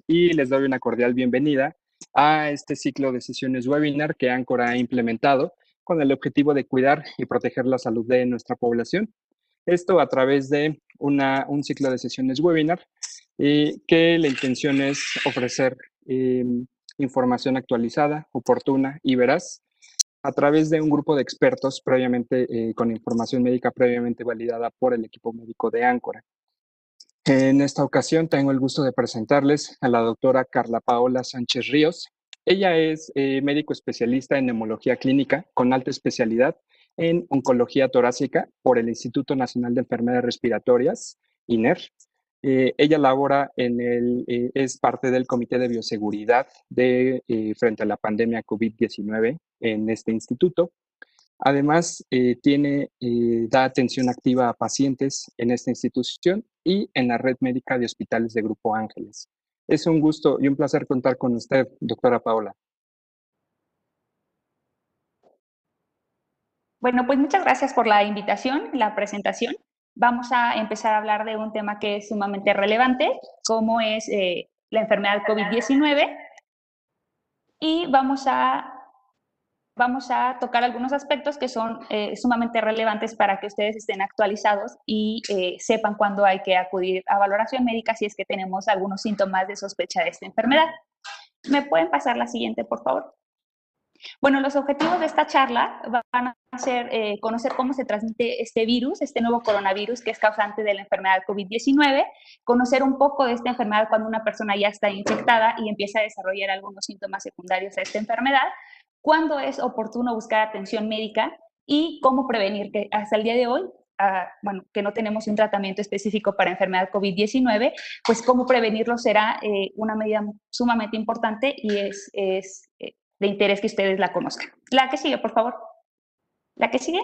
y les doy una cordial bienvenida a este ciclo de sesiones webinar que Anchor ha implementado con el objetivo de cuidar y proteger la salud de nuestra población. Esto a través de un ciclo de sesiones webinar que la intención es ofrecer información actualizada, oportuna y veraz a través de un grupo de expertos previamente con información médica previamente validada por el equipo médico de Áncora. En esta ocasión tengo el gusto de presentarles a la doctora Carla Paola Sánchez Ríos. Ella es médico especialista en neumología clínica con alta especialidad en oncología torácica por el Instituto Nacional de Enfermedades Respiratorias, INER. Ella labora es parte del Comité de Bioseguridad frente a la pandemia COVID-19 en este instituto. Además, da atención activa a pacientes en esta institución y en la red médica de hospitales de Grupo Ángeles. Es un gusto y un placer contar con usted, doctora Paola. Bueno, pues muchas gracias por la invitación, la presentación. Vamos a empezar a hablar de un tema que es sumamente relevante, como es la enfermedad COVID-19. Y vamos a tocar algunos aspectos que son sumamente relevantes para que ustedes estén actualizados y sepan cuándo hay que acudir a valoración médica si es que tenemos algunos síntomas de sospecha de esta enfermedad. ¿Me pueden pasar la siguiente, por favor? Bueno, los objetivos de esta charla van a ser conocer cómo se transmite este virus, este nuevo coronavirus que es causante de la enfermedad COVID-19, conocer un poco de esta enfermedad cuando una persona ya está infectada y empieza a desarrollar algunos síntomas secundarios a esta enfermedad, cuándo es oportuno buscar atención médica y cómo prevenir, que hasta el día de hoy, bueno, que no tenemos un tratamiento específico para enfermedad COVID-19, pues cómo prevenirlo será una medida sumamente importante y es de interés que ustedes la conozcan. La que sigue, por favor. La que sigue.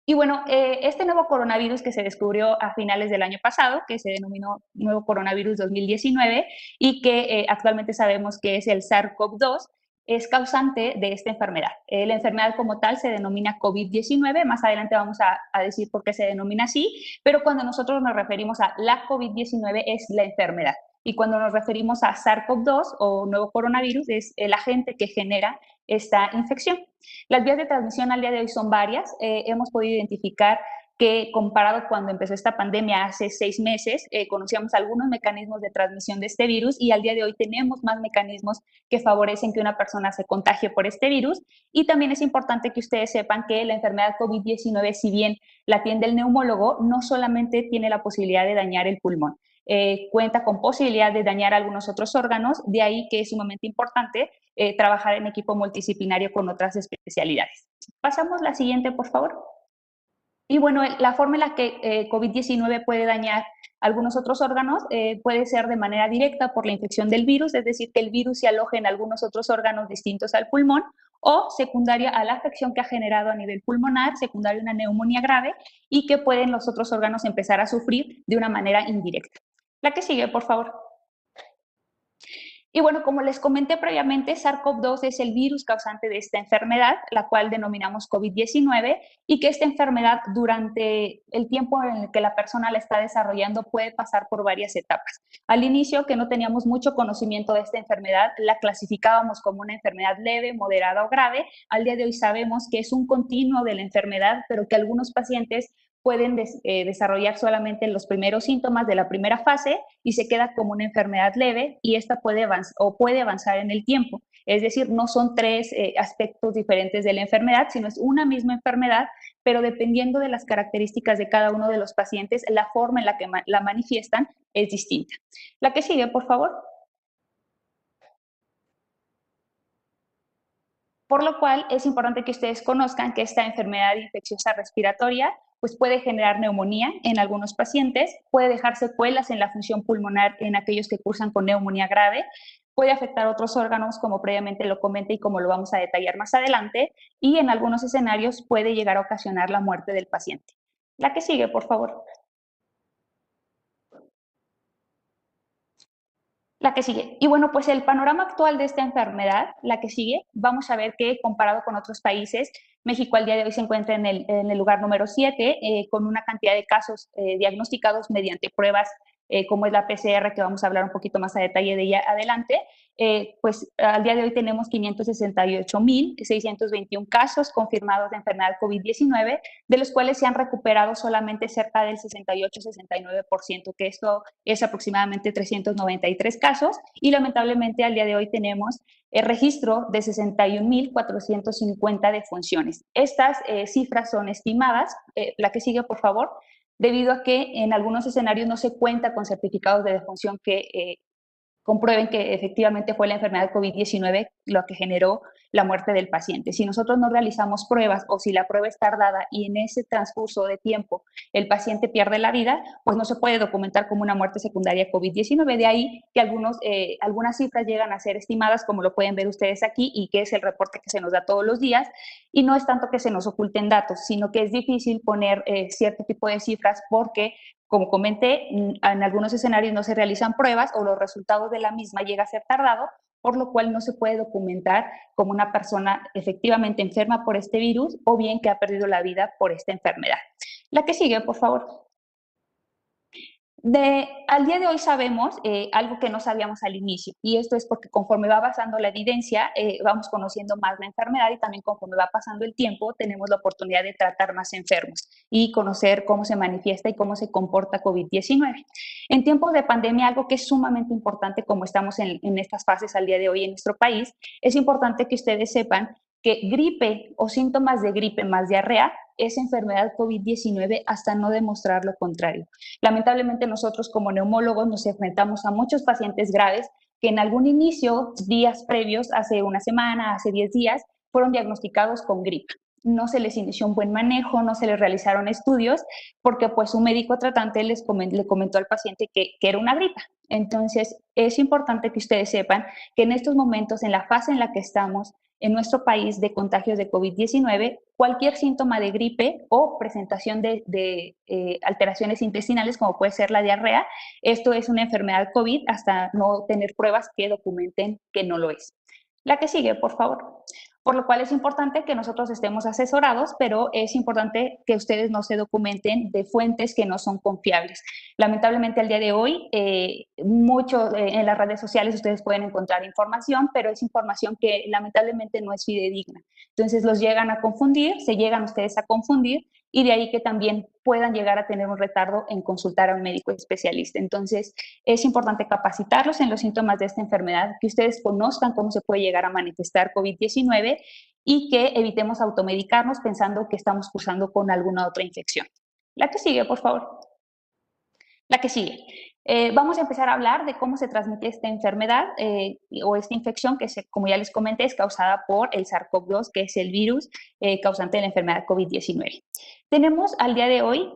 Y bueno, este nuevo coronavirus que se descubrió a finales del año pasado, que se denominó nuevo coronavirus 2019 y que actualmente sabemos que es el SARS-CoV-2, es causante de esta enfermedad. La enfermedad como tal se denomina COVID-19, más adelante vamos a decir por qué se denomina así, pero cuando nosotros nos referimos a la COVID-19 es la enfermedad. Y cuando nos referimos a SARS-CoV-2 o nuevo coronavirus es el agente que genera esta infección. Las vías de transmisión al día de hoy son varias. Hemos podido identificar que comparado cuando empezó esta pandemia hace 6 meses, conocíamos algunos mecanismos de transmisión de este virus y al día de hoy tenemos más mecanismos que favorecen que una persona se contagie por este virus. Y también es importante que ustedes sepan que la enfermedad COVID-19, si bien la atiende el neumólogo, no solamente tiene la posibilidad de dañar el pulmón. Cuenta con posibilidad de dañar algunos otros órganos, de ahí que es sumamente importante trabajar en equipo multidisciplinario con otras especialidades. Pasamos la siguiente, por favor. Y bueno, la forma en la que COVID-19 puede dañar algunos otros órganos puede ser de manera directa por la infección del virus, es decir, que el virus se aloje en algunos otros órganos distintos al pulmón, o secundaria a la afección que ha generado a nivel pulmonar, secundaria a una neumonía grave, y que pueden los otros órganos empezar a sufrir de una manera indirecta. La que sigue, por favor. Y bueno, como les comenté previamente, SARS-CoV-2 es el virus causante de esta enfermedad, la cual denominamos COVID-19, y que esta enfermedad durante el tiempo en el que la persona la está desarrollando puede pasar por varias etapas. Al inicio, que no teníamos mucho conocimiento de esta enfermedad, la clasificábamos como una enfermedad leve, moderada o grave. Al día de hoy sabemos que es un continuo de la enfermedad, pero que algunos pacientes pueden desarrollar solamente los primeros síntomas de la primera fase y se queda como una enfermedad leve y esta puede avanzar en el tiempo. Es decir, no son 3 aspectos diferentes de la enfermedad, sino es una misma enfermedad, pero dependiendo de las características de cada uno de los pacientes, la forma en la que la manifiestan es distinta. La que sigue, por favor. Por lo cual es importante que ustedes conozcan que esta enfermedad infecciosa respiratoria pues puede generar neumonía en algunos pacientes, puede dejar secuelas en la función pulmonar en aquellos que cursan con neumonía grave, puede afectar otros órganos como previamente lo comenté y como lo vamos a detallar más adelante, y en algunos escenarios puede llegar a ocasionar la muerte del paciente. La que sigue, por favor. La que sigue. Y bueno, pues el panorama actual de esta enfermedad, la que sigue, vamos a ver que comparado con otros países, México al día de hoy se encuentra en el lugar número 7, con una cantidad de casos diagnosticados mediante pruebas como es la PCR, que vamos a hablar un poquito más a detalle de ella adelante, pues al día de hoy tenemos 568.621 casos confirmados de enfermedad COVID-19, de los cuales se han recuperado solamente cerca del 68-69%, que esto es aproximadamente 393 casos, y lamentablemente al día de hoy tenemos el registro de 61.450 defunciones. Estas cifras son estimadas. La que sigue, por favor. Debido a que en algunos escenarios no se cuenta con certificados de defunción que comprueben que efectivamente fue la enfermedad COVID-19 lo que generó la muerte del paciente. Si nosotros no realizamos pruebas o si la prueba es tardada y en ese transcurso de tiempo el paciente pierde la vida, pues no se puede documentar como una muerte secundaria COVID-19. De ahí que algunas cifras llegan a ser estimadas, como lo pueden ver ustedes aquí, y que es el reporte que se nos da todos los días. Y no es tanto que se nos oculten datos, sino que es difícil poner cierto tipo de cifras porque, como comenté, en algunos escenarios no se realizan pruebas o los resultados de la misma llega a ser tardado, por lo cual no se puede documentar como una persona efectivamente enferma por este virus o bien que ha perdido la vida por esta enfermedad. La que sigue, por favor. Al día de hoy sabemos algo que no sabíamos al inicio, y esto es porque conforme va avanzando la evidencia, vamos conociendo más la enfermedad, y también conforme va pasando el tiempo, tenemos la oportunidad de tratar más enfermos y conocer cómo se manifiesta y cómo se comporta COVID-19. En tiempos de pandemia, algo que es sumamente importante, como estamos en estas fases al día de hoy en nuestro país, es importante que ustedes sepan que gripe o síntomas de gripe más diarrea es enfermedad COVID-19 hasta no demostrar lo contrario. Lamentablemente nosotros como neumólogos nos enfrentamos a muchos pacientes graves que en algún inicio, días previos, hace una semana, hace 10 días, fueron diagnosticados con gripe. No se les inició un buen manejo, no se les realizaron estudios, porque pues un médico tratante le comentó al paciente que era una gripa. Entonces, es importante que ustedes sepan que en estos momentos, en la fase en la que estamos, en nuestro país de contagios de COVID-19, cualquier síntoma de gripe o presentación de alteraciones intestinales, como puede ser la diarrea, esto es una enfermedad COVID hasta no tener pruebas que documenten que no lo es. La que sigue, por favor. Por lo cual es importante que nosotros estemos asesorados, pero es importante que ustedes no se documenten de fuentes que no son confiables. Lamentablemente al día de hoy, en las redes sociales ustedes pueden encontrar información, pero es información que lamentablemente no es fidedigna. Entonces los llegan a confundir, se llegan ustedes a confundir, y de ahí que también puedan llegar a tener un retardo en consultar a un médico especialista. Entonces, es importante capacitarlos en los síntomas de esta enfermedad, que ustedes conozcan cómo se puede llegar a manifestar COVID-19 y que evitemos automedicarnos pensando que estamos cursando con alguna otra infección. La que sigue, por favor. La que sigue. Vamos a empezar a hablar de cómo se transmite esta enfermedad o esta infección que, como ya les comenté, es causada por el SARS-CoV-2, que es el virus causante de la enfermedad COVID-19. Tenemos al día de hoy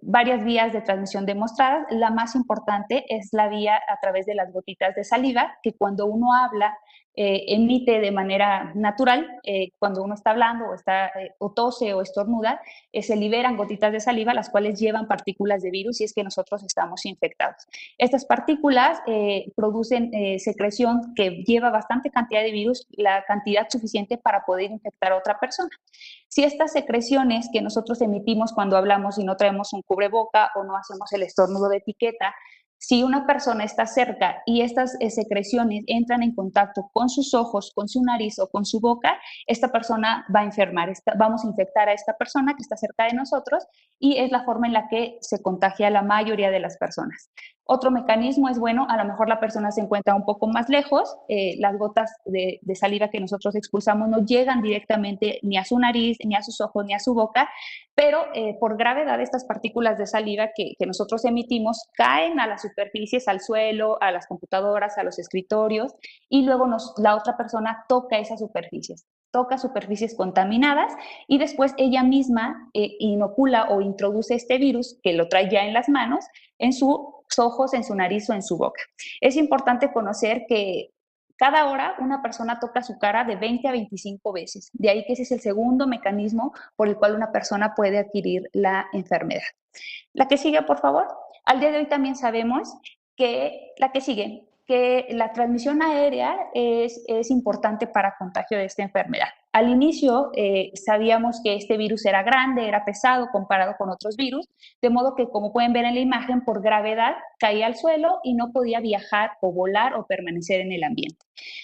varias vías de transmisión demostradas. La más importante es la vía a través de las gotitas de saliva, que cuando uno habla emite de manera natural. Cuando uno está hablando o tose o estornuda, se liberan gotitas de saliva, las cuales llevan partículas de virus si es que nosotros estamos infectados. Estas partículas producen secreción que lleva bastante cantidad de virus, la cantidad suficiente para poder infectar a otra persona. Si estas secreciones que nosotros emitimos cuando hablamos y no traemos un cubreboca o no hacemos el estornudo de etiqueta, si una persona está cerca y estas secreciones entran en contacto con sus ojos, con su nariz o con su boca, esta persona va a enfermar. Vamos a infectar a esta persona que está cerca de nosotros, y es la forma en la que se contagia a la mayoría de las personas. Otro mecanismo es, bueno, a lo mejor la persona se encuentra un poco más lejos, las gotas de saliva que nosotros expulsamos no llegan directamente ni a su nariz, ni a sus ojos, ni a su boca, pero por gravedad estas partículas de saliva que nosotros emitimos caen a las superficies, al suelo, a las computadoras, a los escritorios, y luego la otra persona toca esas superficies contaminadas, y después ella misma inocula o introduce este virus que lo trae ya en las manos, en sus ojos, en su nariz o en su boca. Es importante conocer que cada hora una persona toca su cara de 20 a 25 veces. De ahí que ese es el segundo mecanismo por el cual una persona puede adquirir la enfermedad. La que sigue, por favor. Al día de hoy también sabemos que que la transmisión aérea es importante para contagio de esta enfermedad. Al inicio sabíamos que este virus era grande, era pesado comparado con otros virus, de modo que, como pueden ver en la imagen, por gravedad caía al suelo y no podía viajar o volar o permanecer en el ambiente.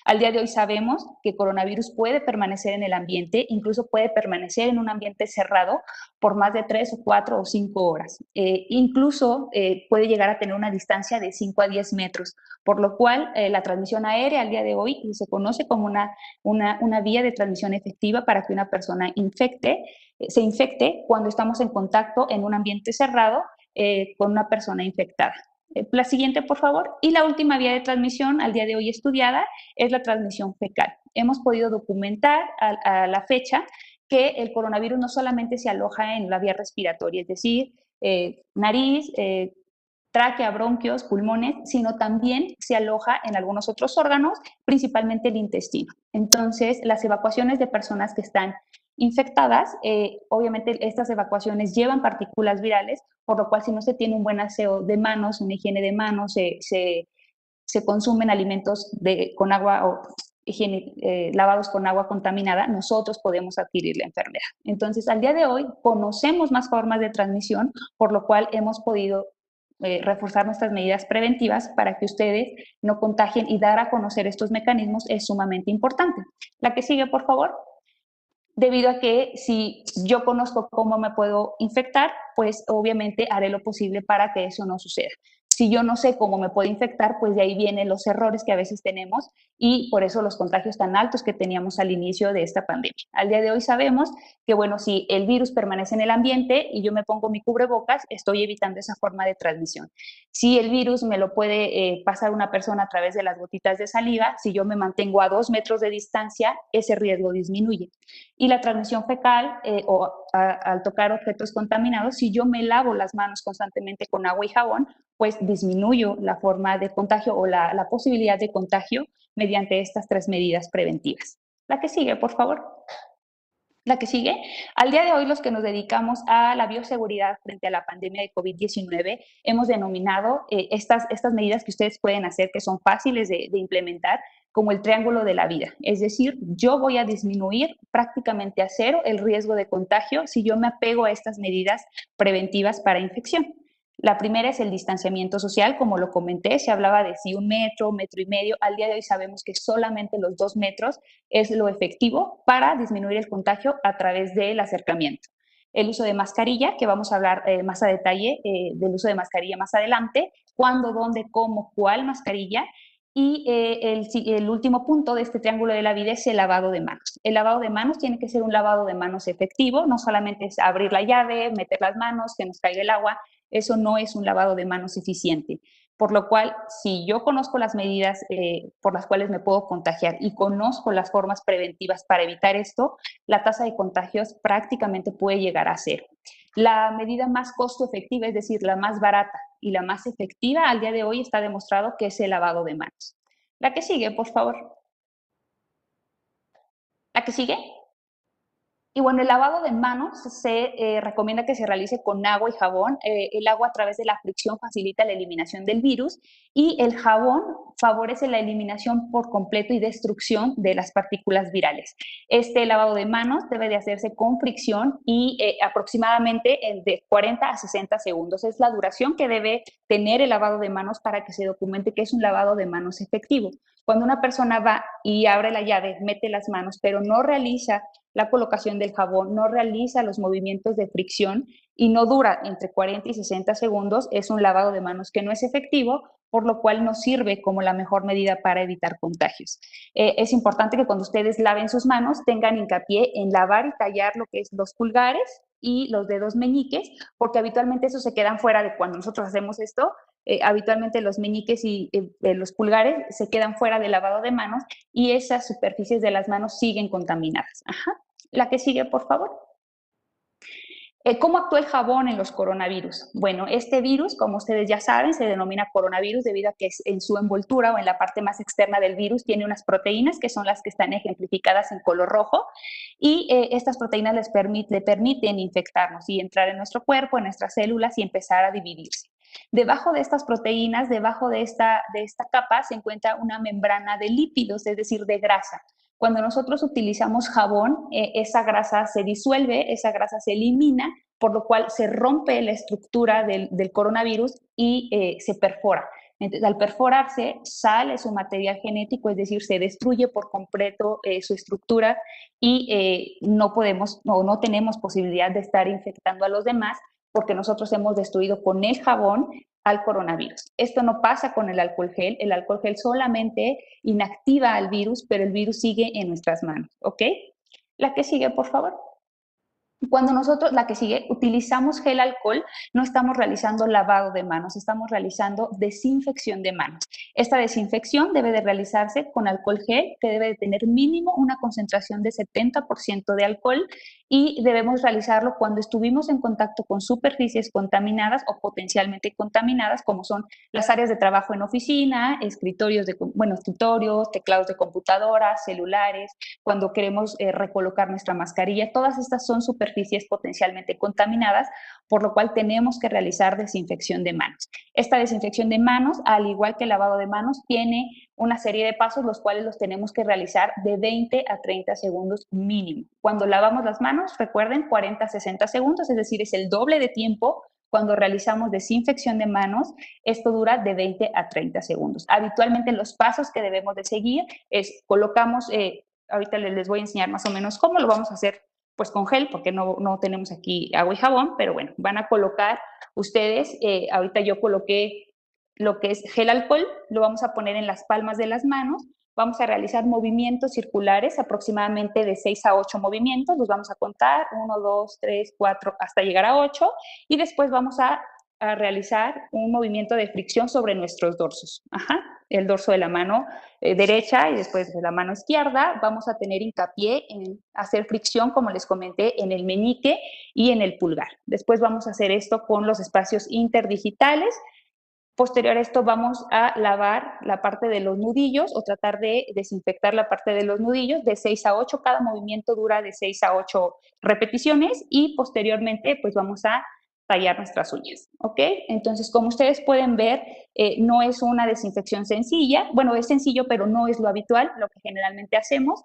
Al día de hoy sabemos que coronavirus puede permanecer en el ambiente, incluso puede permanecer en un ambiente cerrado por más de 3 o 4 o 5 horas. Incluso puede llegar a tener una distancia de 5 a 10 metros, por lo cual la transmisión aérea al día de hoy se conoce como una vía de transmisión efectiva para que una persona se infecte cuando estamos en contacto en un ambiente cerrado con una persona infectada. La siguiente, por favor. Y la última vía de transmisión al día de hoy estudiada es la transmisión fecal. Hemos podido documentar a la fecha que el coronavirus no solamente se aloja en la vía respiratoria, es decir, nariz, tráquea, bronquios, pulmones, sino también se aloja en algunos otros órganos, principalmente el intestino. Entonces, las evacuaciones de personas que están infectadas, obviamente estas evacuaciones llevan partículas virales, por lo cual si no se tiene un buen aseo de manos, una higiene de manos, se consumen alimentos con agua o lavados con agua contaminada, nosotros podemos adquirir la enfermedad. Entonces, al día de hoy conocemos más formas de transmisión, por lo cual hemos podido reforzar nuestras medidas preventivas para que ustedes no contagien, y dar a conocer estos mecanismos es sumamente importante. La que sigue, por favor. Debido a que si yo conozco cómo me puedo infectar, pues obviamente haré lo posible para que eso no suceda. Si yo no sé cómo me puedo infectar, pues de ahí vienen los errores que a veces tenemos, y por eso los contagios tan altos que teníamos al inicio de esta pandemia. Al día de hoy sabemos que, bueno, si el virus permanece en el ambiente y yo me pongo mi cubrebocas, estoy evitando esa forma de transmisión. Si el virus me lo puede pasar una persona a través de las gotitas de saliva, si yo me mantengo a 2 metros de distancia, ese riesgo disminuye. Y la transmisión fecal al tocar objetos contaminados, si yo me lavo las manos constantemente con agua y jabón, pues disminuyo la forma de contagio o la posibilidad de contagio mediante estas 3 medidas preventivas. La que sigue, por favor. La que sigue. Al día de hoy, los que nos dedicamos a la bioseguridad frente a la pandemia de COVID-19, hemos denominado estas medidas que ustedes pueden hacer, que son fáciles de implementar, como el triángulo de la vida. Es decir, yo voy a disminuir prácticamente a cero el riesgo de contagio si yo me apego a estas medidas preventivas para infección. La primera es el distanciamiento social, como lo comenté, se hablaba de si 1 metro, 1,5 metros, al día de hoy sabemos que solamente los 2 metros es lo efectivo para disminuir el contagio a través del acercamiento. El uso de mascarilla, que vamos a hablar más a detalle del uso de mascarilla más adelante, cuándo, dónde, cómo, cuál mascarilla. Y el último punto de este triángulo de la vida es el lavado de manos. El lavado de manos tiene que ser un lavado de manos efectivo, no solamente es abrir la llave, meter las manos, que nos caiga el agua. Eso no es un lavado de manos eficiente. Por lo cual, si yo conozco las medidas por las cuales me puedo contagiar y conozco las formas preventivas para evitar esto, la tasa de contagios prácticamente puede llegar a cero. La medida más costo efectiva, es decir, la más barata y la más efectiva al día de hoy, está demostrado que es el lavado de manos. La que sigue, por favor. La que sigue. Y bueno, el lavado de manos se recomienda que se realice con agua y jabón. El agua, a través de la fricción, facilita la eliminación del virus, y el jabón favorece la eliminación por completo y destrucción de las partículas virales. Este lavado de manos debe de hacerse con fricción y aproximadamente de 40 a 60 segundos. Es la duración que debe tener el lavado de manos para que se documente que es un lavado de manos efectivo. Cuando una persona va y abre la llave, mete las manos, pero no realiza la colocación del jabón, no realiza los movimientos de fricción y no dura entre 40 y 60 segundos, es un lavado de manos que no es efectivo, por lo cual no sirve como la mejor medida para evitar contagios. Es importante que cuando ustedes laven sus manos tengan hincapié en lavar y tallar lo que es los pulgares y los dedos meñiques, porque habitualmente esos se quedan fuera de cuando nosotros hacemos esto. Habitualmente los meñiques y los pulgares se quedan fuera del lavado de manos, y esas superficies de las manos siguen contaminadas. Ajá. La que sigue, por favor. ¿Cómo actúa el jabón en los coronavirus? Bueno, este virus, como ustedes ya saben, se denomina coronavirus debido a que en su envoltura o en la parte más externa del virus tiene unas proteínas que son las que están ejemplificadas en color rojo, y estas proteínas le permiten infectarnos y entrar en nuestro cuerpo, en nuestras células, y empezar a dividirse. Debajo de estas proteínas, debajo de esta capa, se encuentra una membrana de lípidos, es decir, de grasa. Cuando nosotros utilizamos jabón, esa grasa se disuelve, esa grasa se elimina, por lo cual se rompe la estructura del coronavirus y se perfora. Entonces, al perforarse, sale su material genético, es decir, se destruye por completo su estructura y no podemos o no tenemos posibilidad de estar infectando a los demás porque nosotros hemos destruido con el jabón al coronavirus. Esto no pasa con el alcohol gel solamente inactiva al virus, pero el virus sigue en nuestras manos, ¿ok? La que sigue, por favor. Cuando nosotros, la que sigue, utilizamos gel alcohol, no estamos realizando lavado de manos, estamos realizando desinfección de manos. Esta desinfección debe de realizarse con alcohol gel, que debe de tener mínimo una concentración de 70% de alcohol y debemos realizarlo cuando estuvimos en contacto con superficies contaminadas o potencialmente contaminadas, como son las áreas de trabajo en oficina, escritorios, escritorios, teclados de computadoras, celulares, cuando queremos recolocar nuestra mascarilla. Todas estas son superficies potencialmente contaminadas, por lo cual tenemos que realizar desinfección de manos. Esta desinfección de manos, al igual que el lavado de manos, tiene una serie de pasos, los cuales los tenemos que realizar de 20 a 30 segundos mínimo. Cuando lavamos las manos, recuerden, 40 a 60 segundos, es decir, es el doble de tiempo. Cuando realizamos desinfección de manos, esto dura de 20 a 30 segundos. Habitualmente los pasos que debemos de seguir es colocamos, ahorita les voy a enseñar más o menos cómo lo vamos a hacer pues con gel, porque no tenemos aquí agua y jabón, pero bueno, van a colocar ustedes, ahorita yo coloqué lo que es gel alcohol, lo vamos a poner en las palmas de las manos, vamos a realizar movimientos circulares, aproximadamente de 6 a 8 movimientos, los vamos a contar, 1, 2, 3, 4, hasta llegar a 8, y después vamos a realizar un movimiento de fricción sobre nuestros dorsos. Ajá, el dorso de la mano derecha y después de la mano izquierda. Vamos a tener hincapié en hacer fricción, como les comenté, en el meñique y en el pulgar. Después vamos a hacer esto con los espacios interdigitales. Posterior a esto vamos a lavar la parte de los nudillos o tratar de desinfectar la parte de los nudillos de 6 a 8. Cada movimiento dura de 6 a 8 repeticiones y posteriormente pues vamos a tallar nuestras uñas, ¿ok? Entonces, como ustedes pueden ver, no es una desinfección sencilla. Bueno, es sencillo, pero no es lo habitual, lo que generalmente hacemos.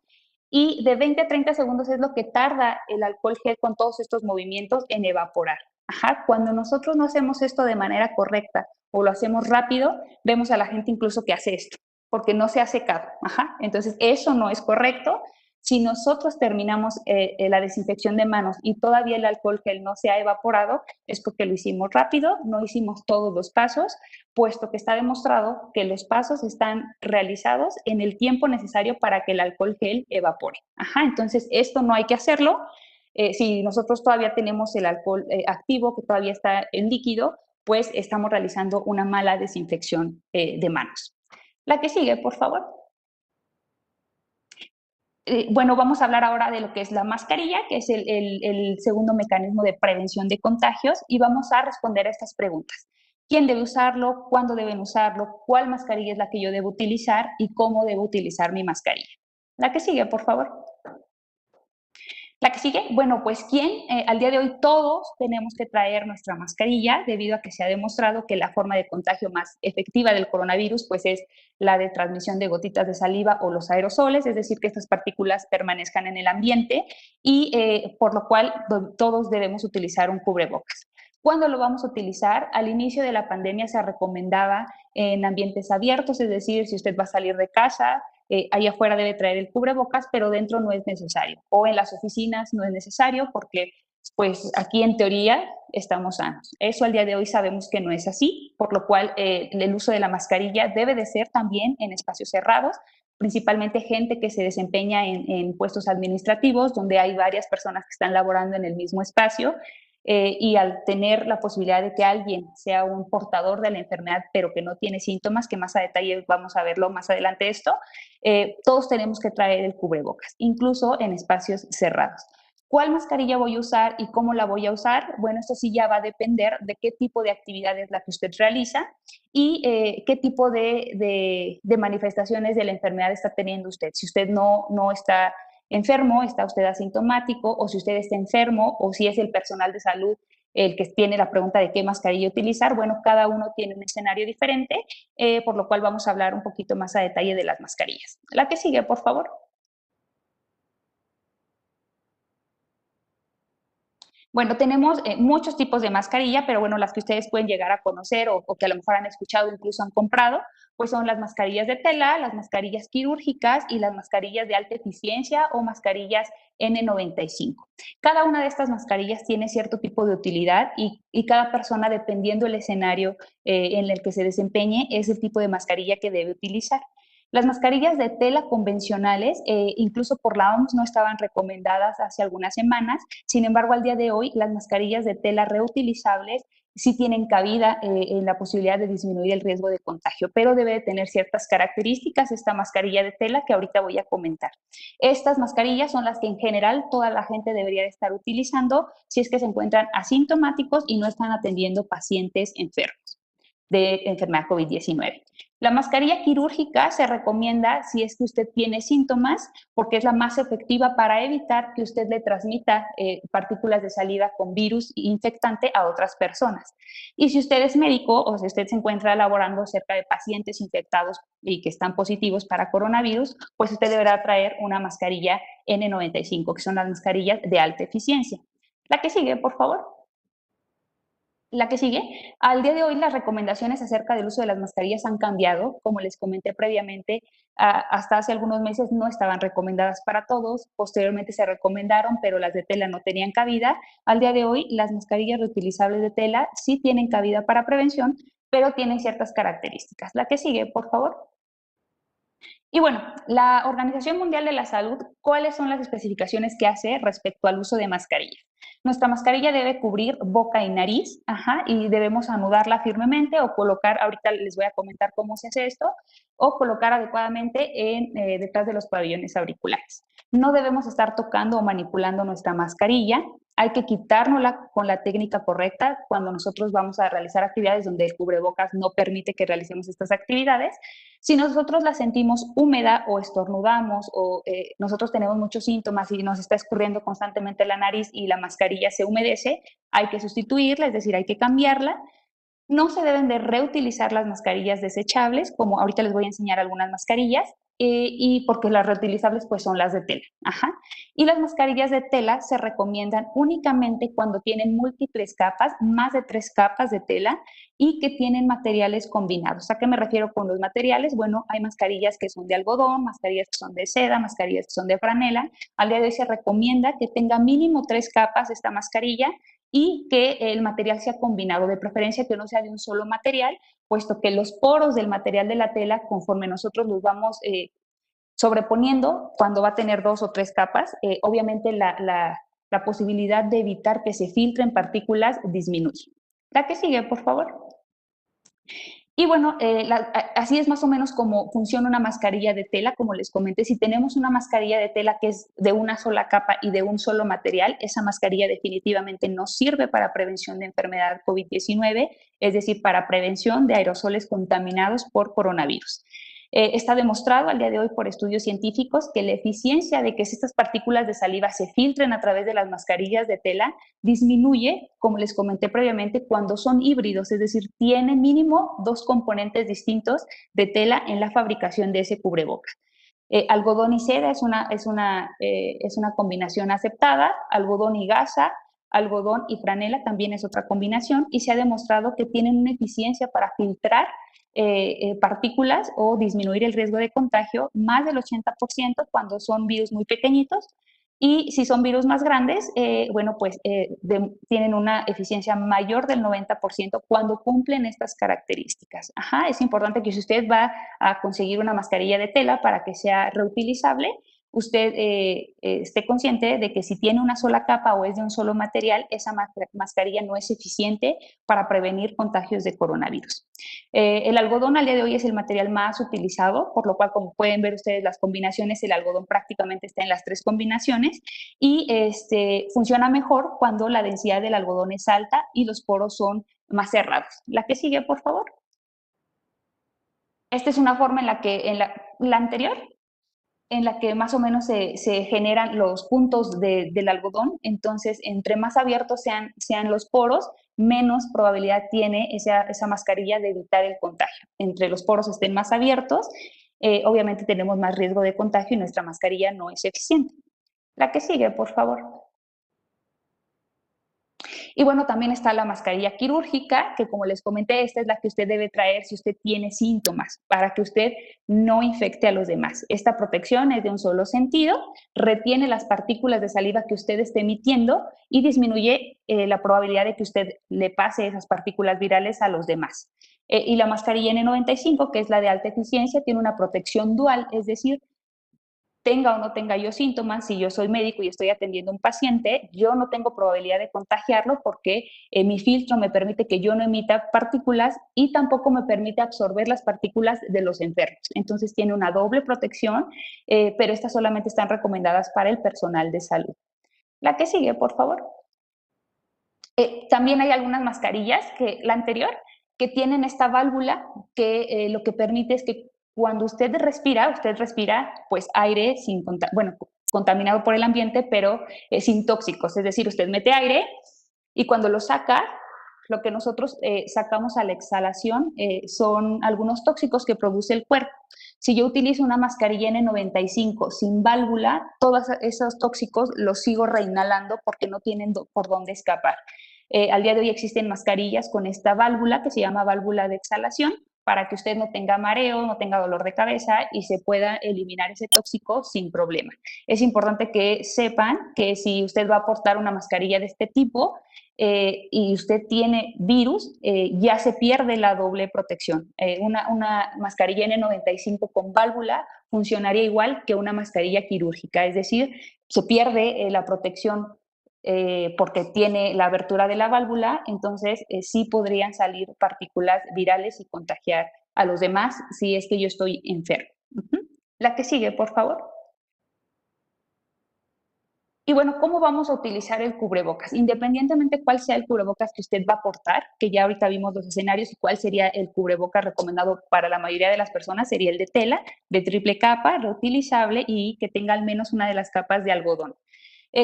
Y de 20 a 30 segundos es lo que tarda el alcohol gel con todos estos movimientos en evaporar. Ajá, cuando nosotros no hacemos esto de manera correcta o lo hacemos rápido, vemos a la gente incluso que hace esto, porque no se ha secado. Ajá, entonces eso no es correcto. Si nosotros terminamos la desinfección de manos y todavía el alcohol gel no se ha evaporado, es porque lo hicimos rápido, no hicimos todos los pasos, puesto que está demostrado que los pasos están realizados en el tiempo necesario para que el alcohol gel evapore. Ajá, entonces esto no hay que hacerlo. Si nosotros todavía tenemos el alcohol activo, que todavía está en líquido, pues estamos realizando una mala desinfección de manos. La que sigue, por favor. Bueno, vamos a hablar ahora de lo que es la mascarilla, que es el segundo mecanismo de prevención de contagios, y vamos a responder a estas preguntas. ¿Quién debe usarlo? ¿Cuándo deben usarlo? ¿Cuál mascarilla es la que yo debo utilizar? ¿Y cómo debo utilizar mi mascarilla? La que sigue, por favor. La que sigue, bueno, pues ¿quién? Al día de hoy todos tenemos que traer nuestra mascarilla debido a que se ha demostrado que la forma de contagio más efectiva del coronavirus pues es la de transmisión de gotitas de saliva o los aerosoles, es decir, que estas partículas permanezcan en el ambiente y por lo cual todos debemos utilizar un cubrebocas. ¿Cuándo lo vamos a utilizar? Al inicio de la pandemia se recomendaba en ambientes abiertos, es decir, si usted va a salir de casa, allá afuera debe traer el cubrebocas, pero dentro no es necesario. O en las oficinas no es necesario porque pues aquí en teoría estamos sanos. Eso al día de hoy sabemos que no es así, por lo cual el uso de la mascarilla debe de ser también en espacios cerrados, principalmente gente que se desempeña en puestos administrativos, donde hay varias personas que están laborando en el mismo espacio, y al tener la posibilidad de que alguien sea un portador de la enfermedad, pero que no tiene síntomas, que más a detalle vamos a verlo más adelante esto, todos tenemos que traer el cubrebocas, incluso en espacios cerrados. ¿Cuál mascarilla voy a usar y cómo la voy a usar? Bueno, esto sí ya va a depender de qué tipo de actividad es la que usted realiza y qué tipo de manifestaciones de la enfermedad está teniendo usted. Si usted no está enfermo, está usted asintomático, o si usted está enfermo, o si es el personal de salud el que tiene la pregunta de qué mascarilla utilizar. Bueno, cada uno tiene un escenario diferente, por lo cual vamos a hablar un poquito más a detalle de las mascarillas. La que sigue, por favor. Bueno, tenemos muchos tipos de mascarilla, pero bueno, las que ustedes pueden llegar a conocer o que a lo mejor han escuchado, incluso han comprado, pues son las mascarillas de tela, las mascarillas quirúrgicas y las mascarillas de alta eficiencia o mascarillas N95. Cada una de estas mascarillas tiene cierto tipo de utilidad y cada persona, dependiendo del escenario en el que se desempeñe, es el tipo de mascarilla que debe utilizar. Las mascarillas de tela convencionales, incluso por la OMS, no estaban recomendadas hace algunas semanas. Sin embargo, al día de hoy, las mascarillas de tela reutilizables sí tienen cabida en la posibilidad de disminuir el riesgo de contagio, pero debe de tener ciertas características esta mascarilla de tela que ahorita voy a comentar. Estas mascarillas son las que en general toda la gente debería de estar utilizando si es que se encuentran asintomáticos y no están atendiendo pacientes enfermos de enfermedad COVID-19. La mascarilla quirúrgica se recomienda si es que usted tiene síntomas, porque es la más efectiva para evitar que usted le transmita partículas de saliva con virus infectante a otras personas. Y si usted es médico o si usted se encuentra laborando cerca de pacientes infectados y que están positivos para coronavirus, pues usted deberá traer una mascarilla N95, que son las mascarillas de alta eficiencia. La que sigue, por favor. La que sigue, al día de hoy las recomendaciones acerca del uso de las mascarillas han cambiado. Como les comenté previamente, hasta hace algunos meses no estaban recomendadas para todos, posteriormente se recomendaron, pero las de tela no tenían cabida. Al día de hoy, las mascarillas reutilizables de tela sí tienen cabida para prevención, pero tienen ciertas características. La que sigue, por favor. Y bueno, la Organización Mundial de la Salud, ¿cuáles son las especificaciones que hace respecto al uso de mascarillas? Nuestra mascarilla debe cubrir boca y nariz, y debemos anudarla firmemente o colocar, ahorita les voy a comentar cómo se hace esto, o colocar adecuadamente detrás de los pabellones auriculares. No debemos estar tocando o manipulando nuestra mascarilla. Hay que quitárnosla con la técnica correcta cuando nosotros vamos a realizar actividades donde el cubrebocas no permite que realicemos estas actividades. Si nosotros la sentimos húmeda o estornudamos o nosotros tenemos muchos síntomas y nos está escurriendo constantemente la nariz y la mascarilla se humedece, hay que sustituirla, es decir, hay que cambiarla. No se deben de reutilizar las mascarillas desechables, como ahorita les voy a enseñar algunas mascarillas, y porque las reutilizables pues son las de tela. Y las mascarillas de tela se recomiendan únicamente cuando tienen múltiples capas, más de 3 capas de tela, y que tienen materiales combinados. ¿A qué me refiero con los materiales? Bueno, hay mascarillas que son de algodón, mascarillas que son de seda, mascarillas que son de franela. Al día de hoy se recomienda que tenga mínimo 3 capas esta mascarilla y que el material sea combinado, de preferencia que no sea de un solo material, puesto que los poros del material de la tela, conforme nosotros los vamos sobreponiendo, cuando va a tener 2 o 3 capas, obviamente la posibilidad de evitar que se filtren partículas disminuye. La que sigue, por favor. Y bueno, así es más o menos como funciona una mascarilla de tela, como les comenté. Si tenemos una mascarilla de tela que es de una sola capa y de un solo material, esa mascarilla definitivamente no sirve para prevención de enfermedad COVID-19, es decir, para prevención de aerosoles contaminados por coronavirus. Está demostrado al día de hoy por estudios científicos que la eficiencia de que estas partículas de saliva se filtren a través de las mascarillas de tela disminuye, como les comenté previamente, cuando son híbridos, es decir, tiene mínimo 2 componentes distintos de tela en la fabricación de ese cubrebocas. Algodón y seda es una combinación aceptada, algodón y gasa, algodón y franela también es otra combinación, y se ha demostrado que tienen una eficiencia para filtrar partículas o disminuir el riesgo de contagio más del 80% cuando son virus muy pequeñitos, y si son virus más grandes, bueno, pues tienen una eficiencia mayor del 90% cuando cumplen estas características. Es importante que si usted va a conseguir una mascarilla de tela para que sea reutilizable, usted esté consciente de que si tiene una sola capa o es de un solo material, esa mascarilla no es eficiente para prevenir contagios de coronavirus. El algodón al día de hoy es el material más utilizado, por lo cual, como pueden ver ustedes las combinaciones, el algodón prácticamente está en las 3 combinaciones y funciona mejor cuando la densidad del algodón es alta y los poros son más cerrados. La que sigue, por favor. Esta es una forma en la que, la anterior, en la que más o menos se generan los puntos del algodón. Entonces, entre más abiertos sean los poros, menos probabilidad tiene esa mascarilla de evitar el contagio. Entre los poros estén más abiertos, obviamente tenemos más riesgo de contagio y nuestra mascarilla no es eficiente. La que sigue, por favor. Y bueno, también está la mascarilla quirúrgica, que como les comenté, esta es la que usted debe traer si usted tiene síntomas, para que usted no infecte a los demás. Esta protección es de un solo sentido, retiene las partículas de saliva que usted esté emitiendo y disminuye la probabilidad de que usted le pase esas partículas virales a los demás. Y la mascarilla N95, que es la de alta eficiencia, tiene una protección dual, es decir, tenga o no tenga yo síntomas, si yo soy médico y estoy atendiendo a un paciente, yo no tengo probabilidad de contagiarlo porque mi filtro me permite que yo no emita partículas y tampoco me permite absorber las partículas de los enfermos. Entonces tiene una doble protección, pero estas solamente están recomendadas para el personal de salud. La que sigue, por favor. También hay algunas mascarillas, que la anterior, que tienen esta válvula que lo que permite es que cuando usted respira pues aire sin, bueno, contaminado por el ambiente, pero sin tóxicos. Es decir, usted mete aire y cuando lo saca, lo que nosotros sacamos a la exhalación son algunos tóxicos que produce el cuerpo. Si yo utilizo una mascarilla N95 sin válvula, todos esos tóxicos los sigo reinhalando porque no tienen por dónde escapar. Al día de hoy existen mascarillas con esta válvula que se llama válvula de exhalación para que usted no tenga mareo, no tenga dolor de cabeza y se pueda eliminar ese tóxico sin problema. Es importante que sepan que si usted va a aportar una mascarilla de este tipo y usted tiene virus, ya se pierde la doble protección. Una mascarilla N95 con válvula funcionaría igual que una mascarilla quirúrgica, es decir, se pierde la protección porque tiene la abertura de la válvula, entonces sí podrían salir partículas virales y contagiar a los demás si es que yo estoy enfermo. La que sigue, por favor. Y bueno, ¿cómo vamos a utilizar el cubrebocas? Independientemente cuál sea el cubrebocas que usted va a portar, que ya ahorita vimos los escenarios y cuál sería el cubrebocas recomendado para la mayoría de las personas, sería el de tela, de triple capa, reutilizable y que tenga al menos una de las capas de algodón.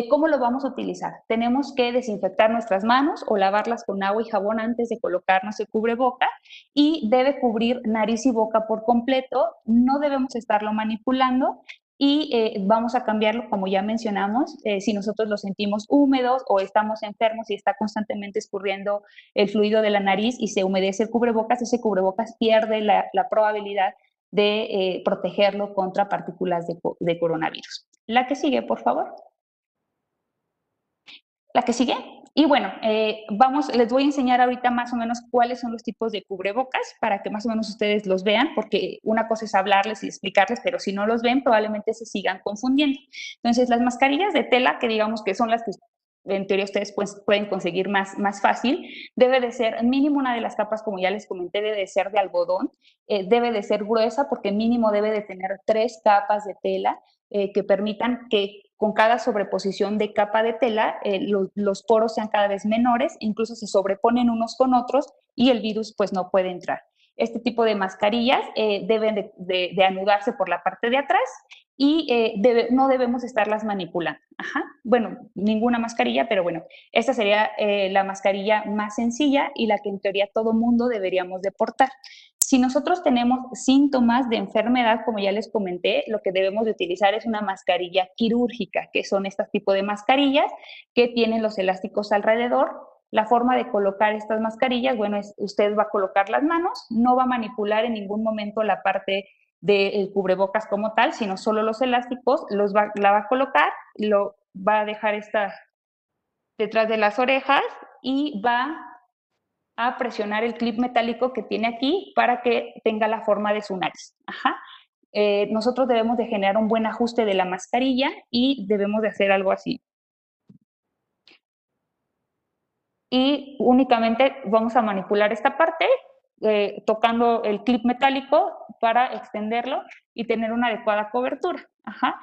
¿Cómo lo vamos a utilizar? Tenemos que desinfectar nuestras manos o lavarlas con agua y jabón antes de colocarnos el cubreboca y debe cubrir nariz y boca por completo, no debemos estarlo manipulando y vamos a cambiarlo, como ya mencionamos, si nosotros lo sentimos húmedos o estamos enfermos y está constantemente escurriendo el fluido de la nariz y se humedece el cubrebocas, ese cubrebocas pierde la probabilidad de protegerlo contra partículas de coronavirus. La que sigue, por favor. La que sigue. Y bueno, les voy a enseñar ahorita más o menos cuáles son los tipos de cubrebocas para que más o menos ustedes los vean, porque una cosa es hablarles y explicarles, pero si no los ven, probablemente se sigan confundiendo. Entonces, las mascarillas de tela, que digamos que son las que en teoría ustedes pues, pueden conseguir más fácil, debe de ser mínimo una de las capas, como ya les comenté, debe de ser de algodón, debe de ser gruesa porque mínimo debe de tener 3 capas de tela que permitan que con cada sobreposición de capa de tela los poros sean cada vez menores, incluso se sobreponen unos con otros y el virus pues no puede entrar. Este tipo de mascarillas deben de anudarse por la parte de atrás y no debemos estarlas manipulando. Ajá. Bueno, ninguna mascarilla, pero bueno, esta sería la mascarilla más sencilla y la que en teoría todo mundo deberíamos de portar. Si nosotros tenemos síntomas de enfermedad, como ya les comenté, lo que debemos de utilizar es una mascarilla quirúrgica, que son este tipo de mascarillas que tienen los elásticos alrededor. La forma de colocar estas mascarillas, bueno, es usted va a colocar las manos, no va a manipular en ningún momento la parte del cubrebocas como tal, sino solo los elásticos, la va a colocar, lo va a dejar detrás de las orejas y va a presionar el clip metálico que tiene aquí para que tenga la forma de su nariz. Ajá. Nosotros debemos de generar un buen ajuste de la mascarilla y debemos de hacer algo así. Y únicamente vamos a manipular esta parte tocando el clip metálico para extenderlo y tener una adecuada cobertura. Ajá.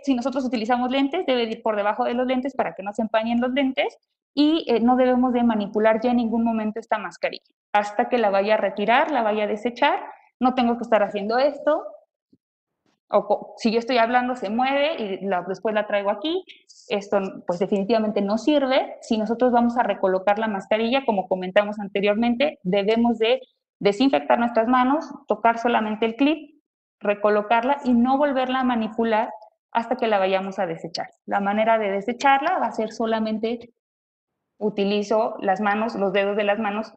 Si nosotros utilizamos lentes, debe ir por debajo de los lentes para que no se empañen los lentes y no debemos de manipular ya en ningún momento esta mascarilla. Hasta que la vaya a retirar, la vaya a desechar, no tengo que estar haciendo esto, o si yo estoy hablando se mueve y después la traigo aquí, esto pues definitivamente no sirve. Si nosotros vamos a recolocar la mascarilla, como comentamos anteriormente, debemos de desinfectar nuestras manos, tocar solamente el clip, recolocarla y no volverla a manipular hasta que la vayamos a desechar. La manera de desecharla va a ser solamente utilizo las manos, los dedos de las manos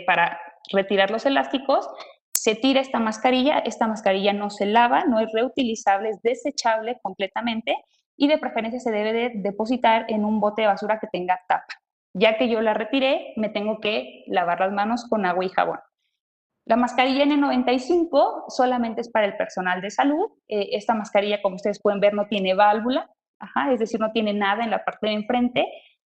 para retirar los elásticos, se tira esta mascarilla no se lava, no es reutilizable, es desechable completamente y de preferencia se debe de depositar en un bote de basura que tenga tapa. Ya que yo la retiré, me tengo que lavar las manos con agua y jabón. La mascarilla N95 solamente es para el personal de salud. Esta mascarilla, como ustedes pueden ver, no tiene válvula, es decir, no tiene nada en la parte de enfrente.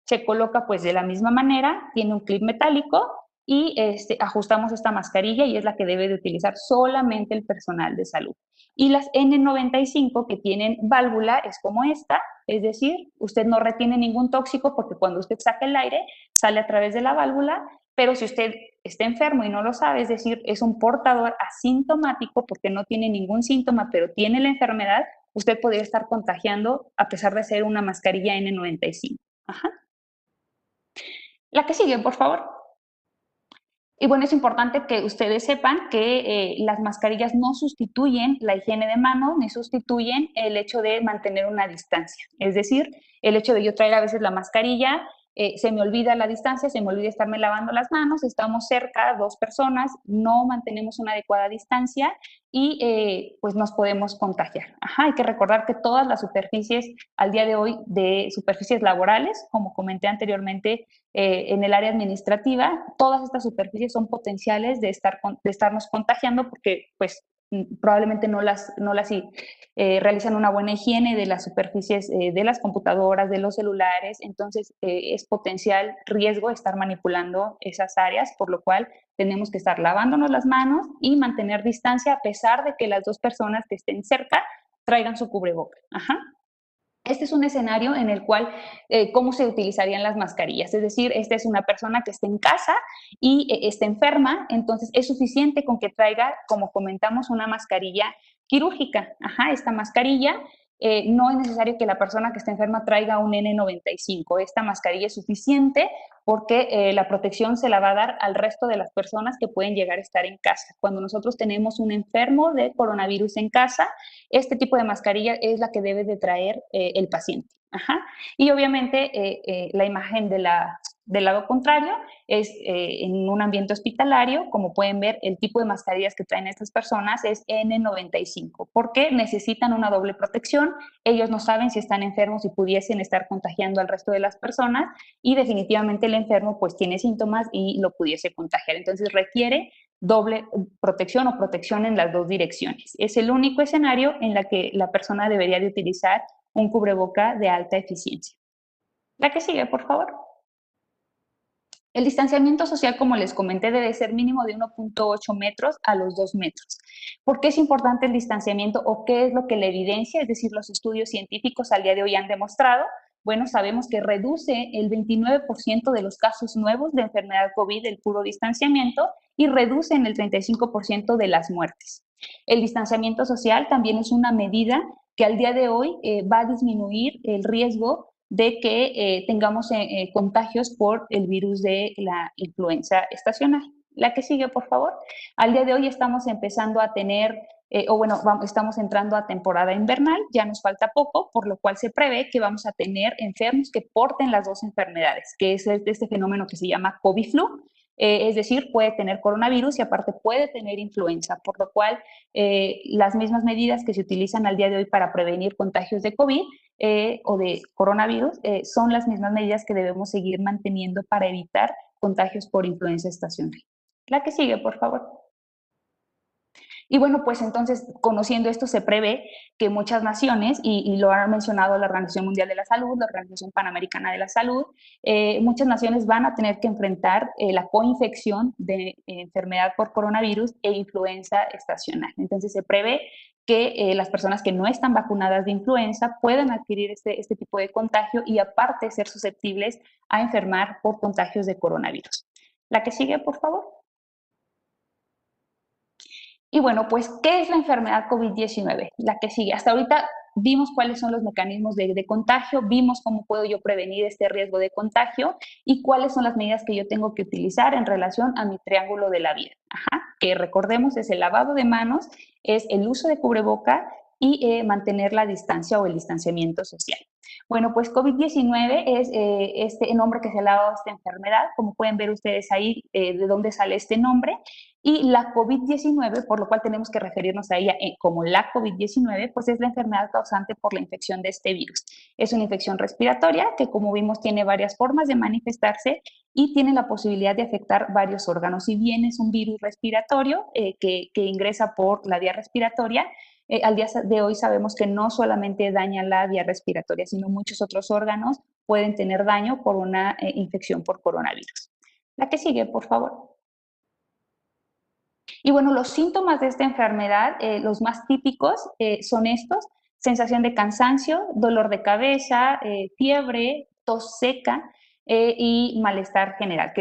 Se coloca pues de la misma manera, tiene un clip metálico y ajustamos esta mascarilla y es la que debe de utilizar solamente el personal de salud. Y las N95 que tienen válvula es como esta, es decir, usted no retiene ningún tóxico porque cuando usted saca el aire sale a través de la válvula, pero si usted está enfermo y no lo sabe, es decir, es un portador asintomático porque no tiene ningún síntoma, pero tiene la enfermedad, usted podría estar contagiando a pesar de ser una mascarilla N95. Ajá. La que sigue, por favor. Y bueno, es importante que ustedes sepan que las mascarillas no sustituyen la higiene de manos ni sustituyen el hecho de mantener una distancia. Es decir, el hecho de yo traer a veces la mascarilla, se me olvida la distancia, se me olvida estarme lavando las manos, estamos cerca, dos personas, no mantenemos una adecuada distancia y pues nos podemos contagiar. Hay que recordar que todas las superficies al día de hoy de superficies laborales, como comenté anteriormente, en el área administrativa, todas estas superficies son potenciales de estarnos contagiando porque pues probablemente no las realizan una buena higiene de las superficies de las computadoras, de los celulares, entonces es potencial riesgo estar manipulando esas áreas, por lo cual tenemos que estar lavándonos las manos y mantener distancia a pesar de que las dos personas que estén cerca traigan su cubreboca. Este es un escenario en el cual, ¿cómo se utilizarían las mascarillas? Es decir, esta es una persona que está en casa y está enferma, entonces es suficiente con que traiga, como comentamos, una mascarilla quirúrgica. Esta mascarilla no es necesario que la persona que está enferma traiga un N95. Esta mascarilla es suficiente porque la protección se la va a dar al resto de las personas que pueden llegar a estar en casa. Cuando nosotros tenemos un enfermo de coronavirus en casa, este tipo de mascarilla es la que debe de traer el paciente. Y obviamente la imagen del lado contrario es en un ambiente hospitalario, como pueden ver, el tipo de mascarillas que traen estas personas es N95, porque necesitan una doble protección, ellos no saben si están enfermos y pudiesen estar contagiando al resto de las personas y definitivamente el enfermo pues tiene síntomas y lo pudiese contagiar, entonces requiere doble protección o protección en las dos direcciones. Es el único escenario en el que la persona debería de utilizar un cubreboca de alta eficiencia. La que sigue, por favor. El distanciamiento social, como les comenté, debe ser mínimo de 1.8 metros a los 2 metros. ¿Por qué es importante el distanciamiento o qué es lo que la evidencia, es decir, los estudios científicos al día de hoy han demostrado? Bueno, sabemos que reduce el 29% de los casos nuevos de enfermedad COVID el puro distanciamiento y reduce en el 35% de las muertes. El distanciamiento social también es una medida que al día de hoy va a disminuir el riesgo de que tengamos contagios por el virus de la influenza estacional. La que sigue, por favor. Al día de hoy estamos empezando a tener, estamos entrando a temporada invernal, ya nos falta poco, por lo cual se prevé que vamos a tener enfermos que porten las dos enfermedades, que es este fenómeno que se llama COVID-flu, es decir, puede tener coronavirus y aparte puede tener influenza, por lo cual las mismas medidas que se utilizan al día de hoy para prevenir contagios de COVID o de coronavirus son las mismas medidas que debemos seguir manteniendo para evitar contagios por influenza estacional. La que sigue, por favor. Y bueno, pues entonces, conociendo esto, se prevé que muchas naciones, y lo ha mencionado la Organización Mundial de la Salud, la Organización Panamericana de la Salud, muchas naciones van a tener que enfrentar la coinfección de enfermedad por coronavirus e influenza estacional. Entonces, se prevé que las personas que no están vacunadas de influenza puedan adquirir este tipo de contagio y aparte ser susceptibles a enfermar por contagios de coronavirus. La que sigue, por favor. Y bueno, pues, ¿qué es la enfermedad COVID-19? La que sigue. Hasta ahorita vimos cuáles son los mecanismos de contagio, vimos cómo puedo yo prevenir este riesgo de contagio y cuáles son las medidas que yo tengo que utilizar en relación a mi triángulo de la vida. Que recordemos es el lavado de manos, es el uso de cubreboca, y mantener la distancia o el distanciamiento social. Bueno, pues COVID-19 es este nombre que se le ha dado a esta enfermedad, como pueden ver ustedes ahí de dónde sale este nombre, y la COVID-19, por lo cual tenemos que referirnos a ella como la COVID-19, pues es la enfermedad causante por la infección de este virus. Es una infección respiratoria que, como vimos, tiene varias formas de manifestarse y tiene la posibilidad de afectar varios órganos. Si bien es un virus respiratorio que ingresa por la vía respiratoria, al día de hoy sabemos que no solamente daña la vía respiratoria, sino muchos otros órganos pueden tener daño por una infección por coronavirus. La que sigue, por favor. Y bueno, los síntomas de esta enfermedad, los más típicos son estos: sensación de cansancio, dolor de cabeza, fiebre, tos seca y malestar general,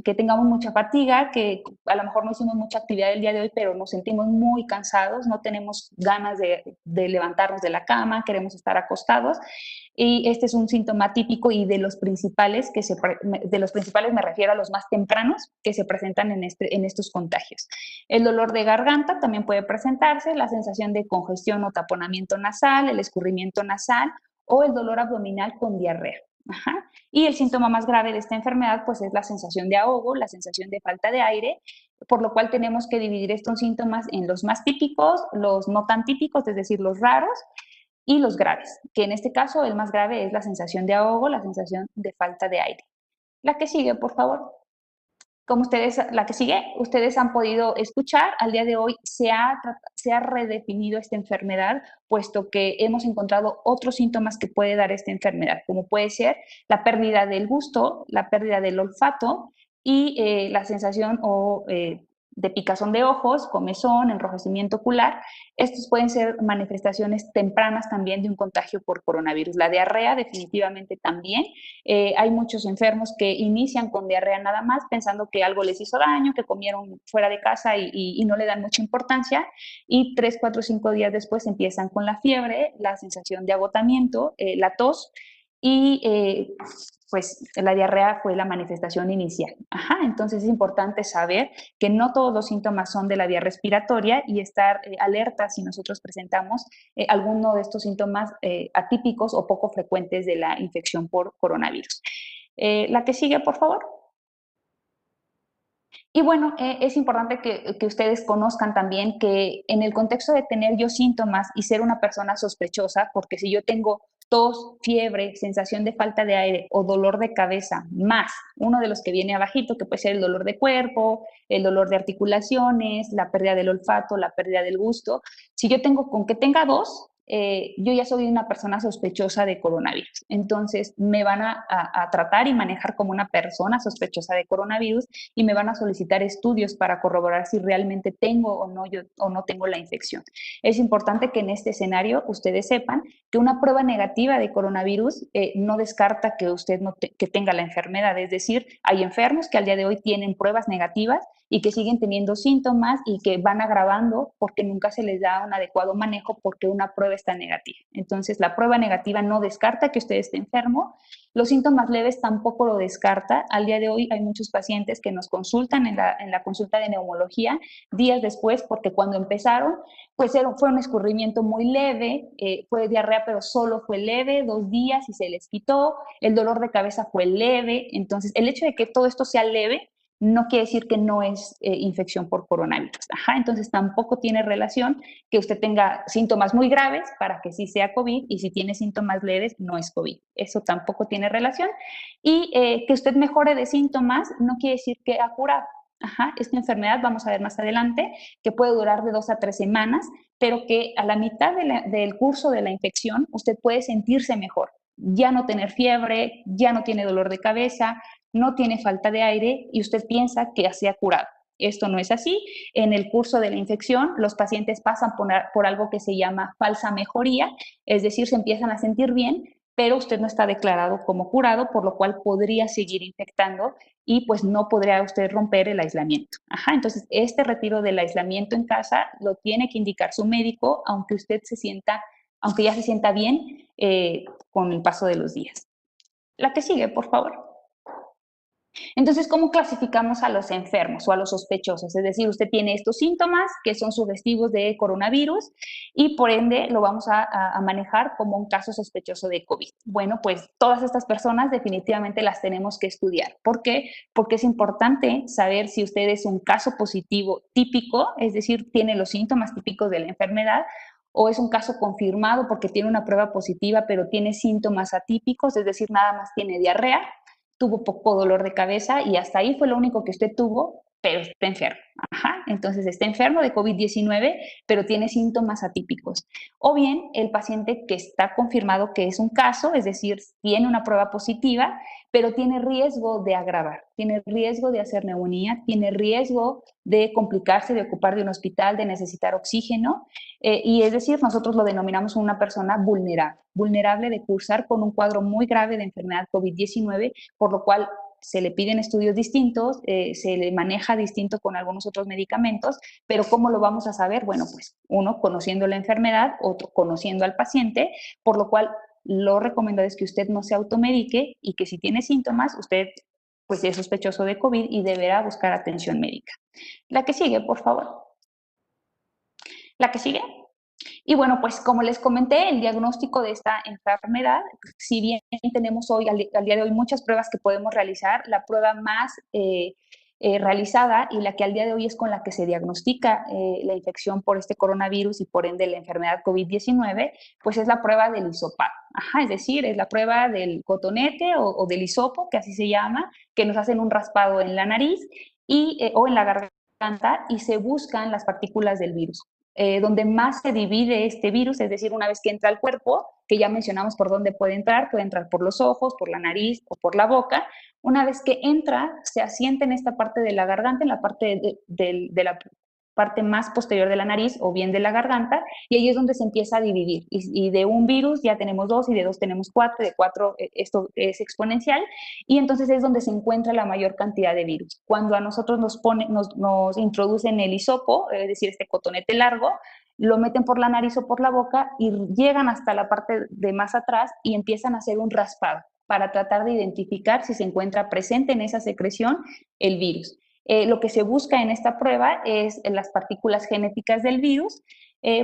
que tengamos mucha fatiga, que a lo mejor no hicimos mucha actividad el día de hoy, pero nos sentimos muy cansados, no tenemos ganas de levantarnos de la cama, queremos estar acostados. Y este es un síntoma típico y de los principales, me refiero a los más tempranos que se presentan en estos contagios. El dolor de garganta también puede presentarse, la sensación de congestión o taponamiento nasal, el escurrimiento nasal o el dolor abdominal con diarrea. Ajá. Y el síntoma más grave de esta enfermedad pues es la sensación de ahogo, la sensación de falta de aire, por lo cual tenemos que dividir estos síntomas en los más típicos, los no tan típicos, es decir, los raros, y los graves, que en este caso el más grave es la sensación de ahogo, la sensación de falta de aire. La que sigue, por favor. Como la que sigue, ustedes han podido escuchar, al día de hoy se ha redefinido esta enfermedad, puesto que hemos encontrado otros síntomas que puede dar esta enfermedad, como puede ser la pérdida del gusto, la pérdida del olfato y la sensación de picazón de ojos, comezón, enrojecimiento ocular. Estos pueden ser manifestaciones tempranas también de un contagio por coronavirus. La diarrea definitivamente también. Hay muchos enfermos que inician con diarrea nada más, pensando que algo les hizo daño, que comieron fuera de casa y no le dan mucha importancia, y 3, 4, 5 días después empiezan con la fiebre, la sensación de agotamiento, la tos, y pues la diarrea fue la manifestación inicial. Ajá, entonces es importante saber que no todos los síntomas son de la vía respiratoria y estar alerta si nosotros presentamos alguno de estos síntomas atípicos o poco frecuentes de la infección por coronavirus. La que sigue, por favor. Y bueno, es importante que ustedes conozcan también que en el contexto de tener yo síntomas y ser una persona sospechosa, porque si yo tengo tos, fiebre, sensación de falta de aire o dolor de cabeza, más uno de los que viene abajito, que puede ser el dolor de cuerpo, el dolor de articulaciones, la pérdida del olfato, la pérdida del gusto, si yo tengo con que tenga dos, yo ya soy una persona sospechosa de coronavirus. Entonces me van a tratar y manejar como una persona sospechosa de coronavirus y me van a solicitar estudios para corroborar si realmente tengo o no tengo la infección. Es importante que en este escenario ustedes sepan que una prueba negativa de coronavirus no descarta que usted que tenga la enfermedad. Es decir, hay enfermos que al día de hoy tienen pruebas negativas y que siguen teniendo síntomas y que van agravando porque nunca se les da un adecuado manejo porque una prueba está negativa. Entonces, la prueba negativa no descarta que usted esté enfermo. Los síntomas leves tampoco lo descarta. Al día de hoy hay muchos pacientes que nos consultan en la consulta de neumología días después porque cuando empezaron, pues fue un escurrimiento muy leve, fue diarrea, pero solo fue leve, 2 días y se les quitó. El dolor de cabeza fue leve. Entonces, el hecho de que todo esto sea leve no quiere decir que no es infección por coronavirus. Ajá, entonces tampoco tiene relación que usted tenga síntomas muy graves para que sí sea COVID y si tiene síntomas leves no es COVID. Eso tampoco tiene relación. Y que usted mejore de síntomas no quiere decir que ha curado. Ajá, esta enfermedad, vamos a ver más adelante, que puede durar de 2 a 3 semanas, pero que a la mitad del curso de la infección usted puede sentirse mejor, ya no tener fiebre, ya no tiene dolor de cabeza, no tiene falta de aire y usted piensa que se ha curado. Esto no es así. En el curso de la infección, los pacientes pasan por algo que se llama falsa mejoría, es decir, se empiezan a sentir bien, pero usted no está declarado como curado, por lo cual podría seguir infectando y pues no podría usted romper el aislamiento. Ajá, entonces este retiro del aislamiento en casa lo tiene que indicar su médico, aunque aunque ya se sienta bien con el paso de los días. La que sigue, por favor. Entonces, ¿cómo clasificamos a los enfermos o a los sospechosos? Es decir, usted tiene estos síntomas que son sugestivos de coronavirus y por ende lo vamos a manejar como un caso sospechoso de COVID. Bueno, pues todas estas personas definitivamente las tenemos que estudiar. ¿Por qué? Porque es importante saber si usted es un caso positivo típico, es decir, tiene los síntomas típicos de la enfermedad, o es un caso confirmado porque tiene una prueba positiva pero tiene síntomas atípicos, es decir, nada más tiene diarrea, tuvo poco dolor de cabeza y hasta ahí fue lo único que usted tuvo, pero está enfermo. Ajá, entonces está enfermo de COVID-19, pero tiene síntomas atípicos. O bien el paciente que está confirmado que es un caso, es decir, tiene una prueba positiva, pero tiene riesgo de agravar, tiene riesgo de hacer neumonía, tiene riesgo de complicarse, de ocupar de un hospital, de necesitar oxígeno, y es decir, nosotros lo denominamos una persona vulnerable, vulnerable de cursar con un cuadro muy grave de enfermedad COVID-19, por lo cual se le piden estudios distintos, se le maneja distinto con algunos otros medicamentos, pero ¿cómo lo vamos a saber? Bueno, pues uno conociendo la enfermedad, otro conociendo al paciente, por lo cual lo recomendado es que usted no se automedique y que si tiene síntomas, usted pues es sospechoso de COVID y deberá buscar atención médica. La que sigue, por favor. La que sigue. Y bueno, pues como les comenté, el diagnóstico de esta enfermedad, si bien tenemos hoy, al día de hoy, muchas pruebas que podemos realizar, la prueba más realizada y la que al día de hoy es con la que se diagnostica la infección por este coronavirus y por ende la enfermedad COVID-19, pues es la prueba del hisopado. Ajá, es decir, es la prueba del cotonete o del hisopo, que así se llama, que nos hacen un raspado en la nariz o en la garganta y se buscan las partículas del virus. Donde más se divide este virus, es decir, una vez que entra al cuerpo, que ya mencionamos por dónde puede entrar por los ojos, por la nariz o por la boca. Una vez que entra, se asienta en esta parte de la garganta, en la parte de la parte más posterior de la nariz o bien de la garganta, y ahí es donde se empieza a dividir. Y de un virus ya tenemos dos, y de dos tenemos cuatro, de cuatro esto es exponencial, y entonces es donde se encuentra la mayor cantidad de virus. Cuando a nosotros nos introducen el hisopo, es decir, este cotonete largo, lo meten por la nariz o por la boca y llegan hasta la parte de más atrás y empiezan a hacer un raspado para tratar de identificar si se encuentra presente en esa secreción el virus. Lo que se busca en esta prueba es las partículas genéticas del virus,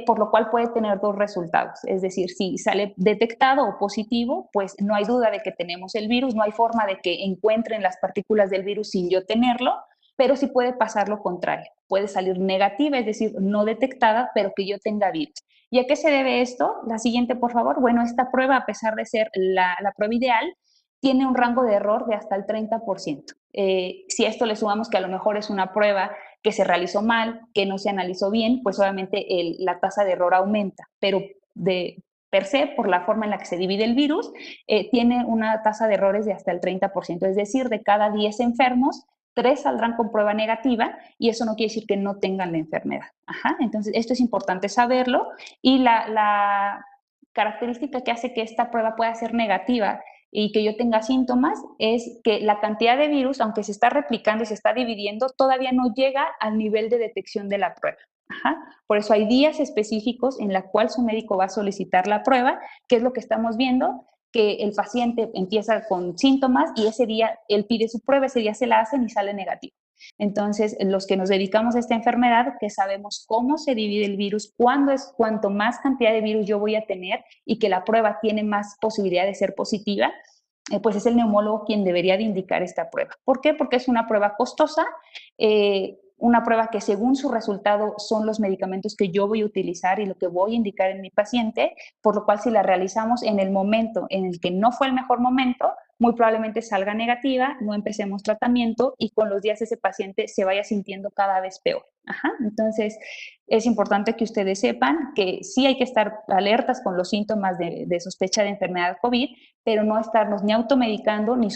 por lo cual puede tener dos resultados. Es decir, si sale detectado o positivo, pues no hay duda de que tenemos el virus, no hay forma de que encuentren las partículas del virus sin yo tenerlo, pero sí puede pasar lo contrario. Puede salir negativa, es decir, no detectada, pero que yo tenga virus. ¿Y a qué se debe esto? La siguiente, por favor. Bueno, esta prueba, a pesar de ser la prueba ideal, tiene un rango de error de hasta el 30%. Si a esto le sumamos que a lo mejor es una prueba que se realizó mal, que no se analizó bien, pues obviamente la tasa de error aumenta, pero de per se, por la forma en la que se divide el virus, tiene una tasa de errores de hasta el 30%, es decir, de cada 10 enfermos, 3 saldrán con prueba negativa y eso no quiere decir que no tengan la enfermedad. Ajá, entonces, esto es importante saberlo y la característica que hace que esta prueba pueda ser negativa y que yo tenga síntomas es que la cantidad de virus, aunque se está replicando y se está dividiendo, todavía no llega al nivel de detección de la prueba. Ajá. Por eso hay días específicos en la cual su médico va a solicitar la prueba, que es lo que estamos viendo, que el paciente empieza con síntomas y ese día él pide su prueba, ese día se la hacen y sale negativo. Entonces, los que nos dedicamos a esta enfermedad, que sabemos cómo se divide el virus, cuánto más cantidad de virus yo voy a tener y que la prueba tiene más posibilidad de ser positiva, pues es el neumólogo quien debería de indicar esta prueba. ¿Por qué? Porque es una prueba costosa, una prueba que según su resultado son los medicamentos que yo voy a utilizar y lo que voy a indicar en mi paciente, por lo cual si la realizamos en el momento en el que no fue el mejor momento, muy probablemente salga negativa, no empecemos tratamiento y con los días ese paciente se vaya sintiendo cada vez peor. Ajá. Entonces, es importante que ustedes sepan que sí hay que estar alertas con los síntomas de sospecha de enfermedad COVID, pero no estarnos ni automedicando ni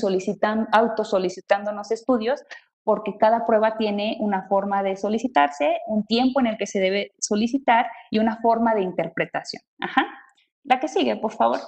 autosolicitándonos estudios, porque cada prueba tiene una forma de solicitarse, un tiempo en el que se debe solicitar y una forma de interpretación. Ajá. La que sigue, por favor.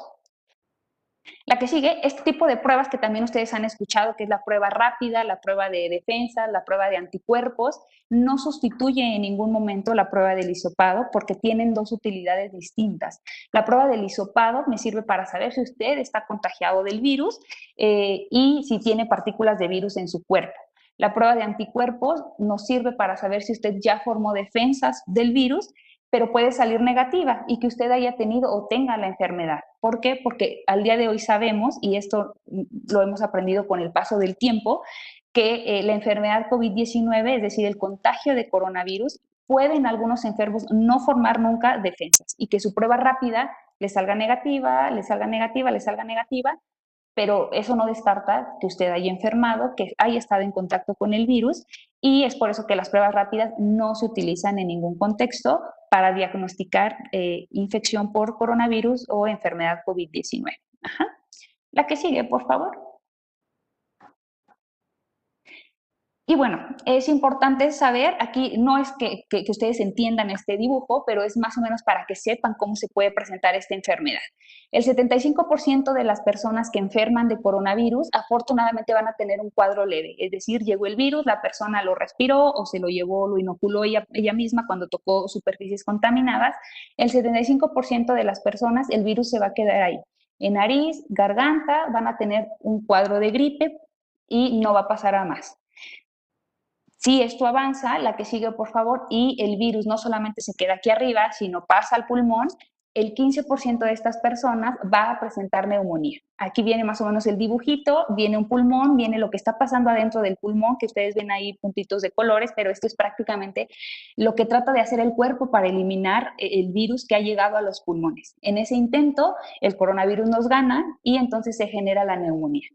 La que sigue, este tipo de pruebas que también ustedes han escuchado, que es la prueba rápida, la prueba de defensa, la prueba de anticuerpos, no sustituye en ningún momento la prueba del hisopado porque tienen dos utilidades distintas. La prueba del hisopado me sirve para saber si usted está contagiado del virus y si tiene partículas de virus en su cuerpo. La prueba de anticuerpos nos sirve para saber si usted ya formó defensas del virus, pero puede salir negativa y que usted haya tenido o tenga la enfermedad. ¿Por qué? Porque al día de hoy sabemos, y esto lo hemos aprendido con el paso del tiempo, que la enfermedad COVID-19, es decir, el contagio de coronavirus, puede en algunos enfermos no formar nunca defensas y que su prueba rápida le salga negativa, le salga negativa, le salga negativa, pero eso no descarta que usted haya enfermado, que haya estado en contacto con el virus, y es por eso que las pruebas rápidas no se utilizan en ningún contexto para diagnosticar infección por coronavirus o enfermedad COVID-19. La que sigue, por favor. Y bueno, es importante saber, aquí no es que ustedes entiendan este dibujo, pero es más o menos para que sepan cómo se puede presentar esta enfermedad. El 75% de las personas que enferman de coronavirus afortunadamente van a tener un cuadro leve, es decir, llegó el virus, la persona lo respiró o se lo llevó, lo inoculó ella misma cuando tocó superficies contaminadas. El 75% de las personas el virus se va a quedar ahí. En nariz, garganta, van a tener un cuadro de gripe y no va a pasar a más. Si esto avanza, la que sigue, por favor, y el virus no solamente se queda aquí arriba, sino pasa al pulmón, el 15% de estas personas va a presentar neumonía. Aquí viene más o menos el dibujito, viene un pulmón, viene lo que está pasando adentro del pulmón, que ustedes ven ahí puntitos de colores, pero esto es prácticamente lo que trata de hacer el cuerpo para eliminar el virus que ha llegado a los pulmones. En ese intento, el coronavirus nos gana y entonces se genera la neumonía.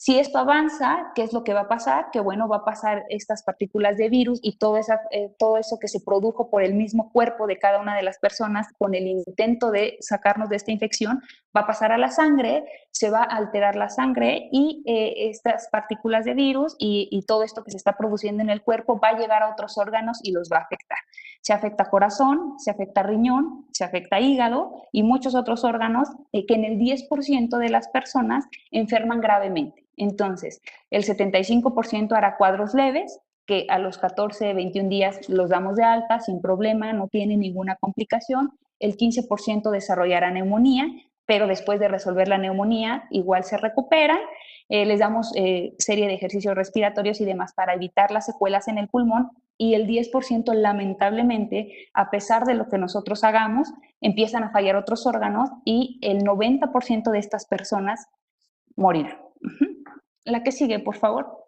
Si esto avanza, ¿qué es lo que va a pasar? Que bueno, va a pasar estas partículas de virus y todo eso que se produjo por el mismo cuerpo de cada una de las personas con el intento de sacarnos de esta infección, va a pasar a la sangre, se va a alterar la sangre y estas partículas de virus y todo esto que se está produciendo en el cuerpo va a llegar a otros órganos y los va a afectar. Se afecta corazón, se afecta riñón, se afecta hígado y muchos otros órganos que en el 10% de las personas enferman gravemente. Entonces, el 75% hará cuadros leves, que a los 14, 21 días los damos de alta sin problema, no tiene ninguna complicación. El 15% desarrollará neumonía, pero después de resolver la neumonía igual se recuperan. Les damos serie de ejercicios respiratorios y demás para evitar las secuelas en el pulmón y el 10% lamentablemente, a pesar de lo que nosotros hagamos, empiezan a fallar otros órganos y el 90% de estas personas morirán. La que sigue, por favor.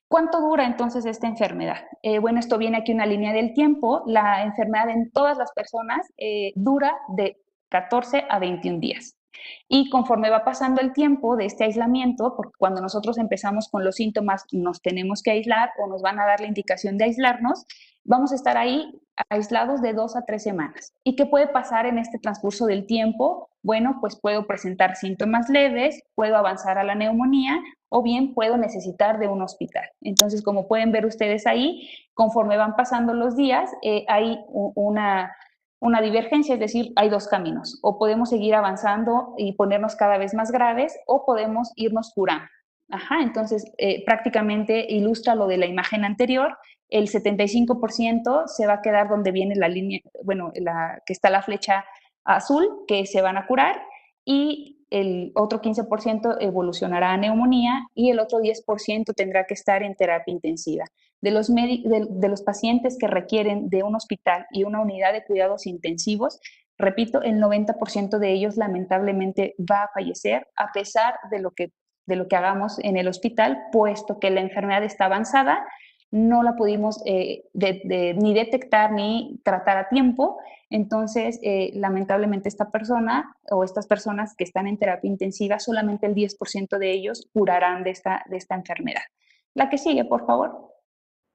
¿Cuánto dura entonces esta enfermedad? Bueno, esto viene aquí una línea del tiempo. La enfermedad en todas las personas dura de 14 a 21 días. Y conforme va pasando el tiempo de este aislamiento, porque cuando nosotros empezamos con los síntomas nos tenemos que aislar o nos van a dar la indicación de aislarnos, vamos a estar ahí aislados de 2 a 3 semanas. ¿Y qué puede pasar en este transcurso del tiempo? Bueno, pues puedo presentar síntomas leves, puedo avanzar a la neumonía o bien puedo necesitar de un hospital. Entonces, como pueden ver ustedes ahí, conforme van pasando los días, hay una divergencia, es decir, hay dos caminos. O podemos seguir avanzando y ponernos cada vez más graves o podemos irnos curando. Entonces, prácticamente ilustra lo de la imagen anterior. El 75% se va a quedar donde viene la línea, bueno, que está la flecha azul, que se van a curar, y el otro 15% evolucionará a neumonía y el otro 10% tendrá que estar en terapia intensiva. De los pacientes que requieren de un hospital y una unidad de cuidados intensivos, repito, el 90% de ellos lamentablemente va a fallecer a pesar de lo que hagamos en el hospital, puesto que la enfermedad está avanzada, no la pudimos ni detectar ni tratar a tiempo. Entonces, lamentablemente esta persona o estas personas que están en terapia intensiva, solamente el 10% de ellos curarán de esta enfermedad. La que sigue, por favor.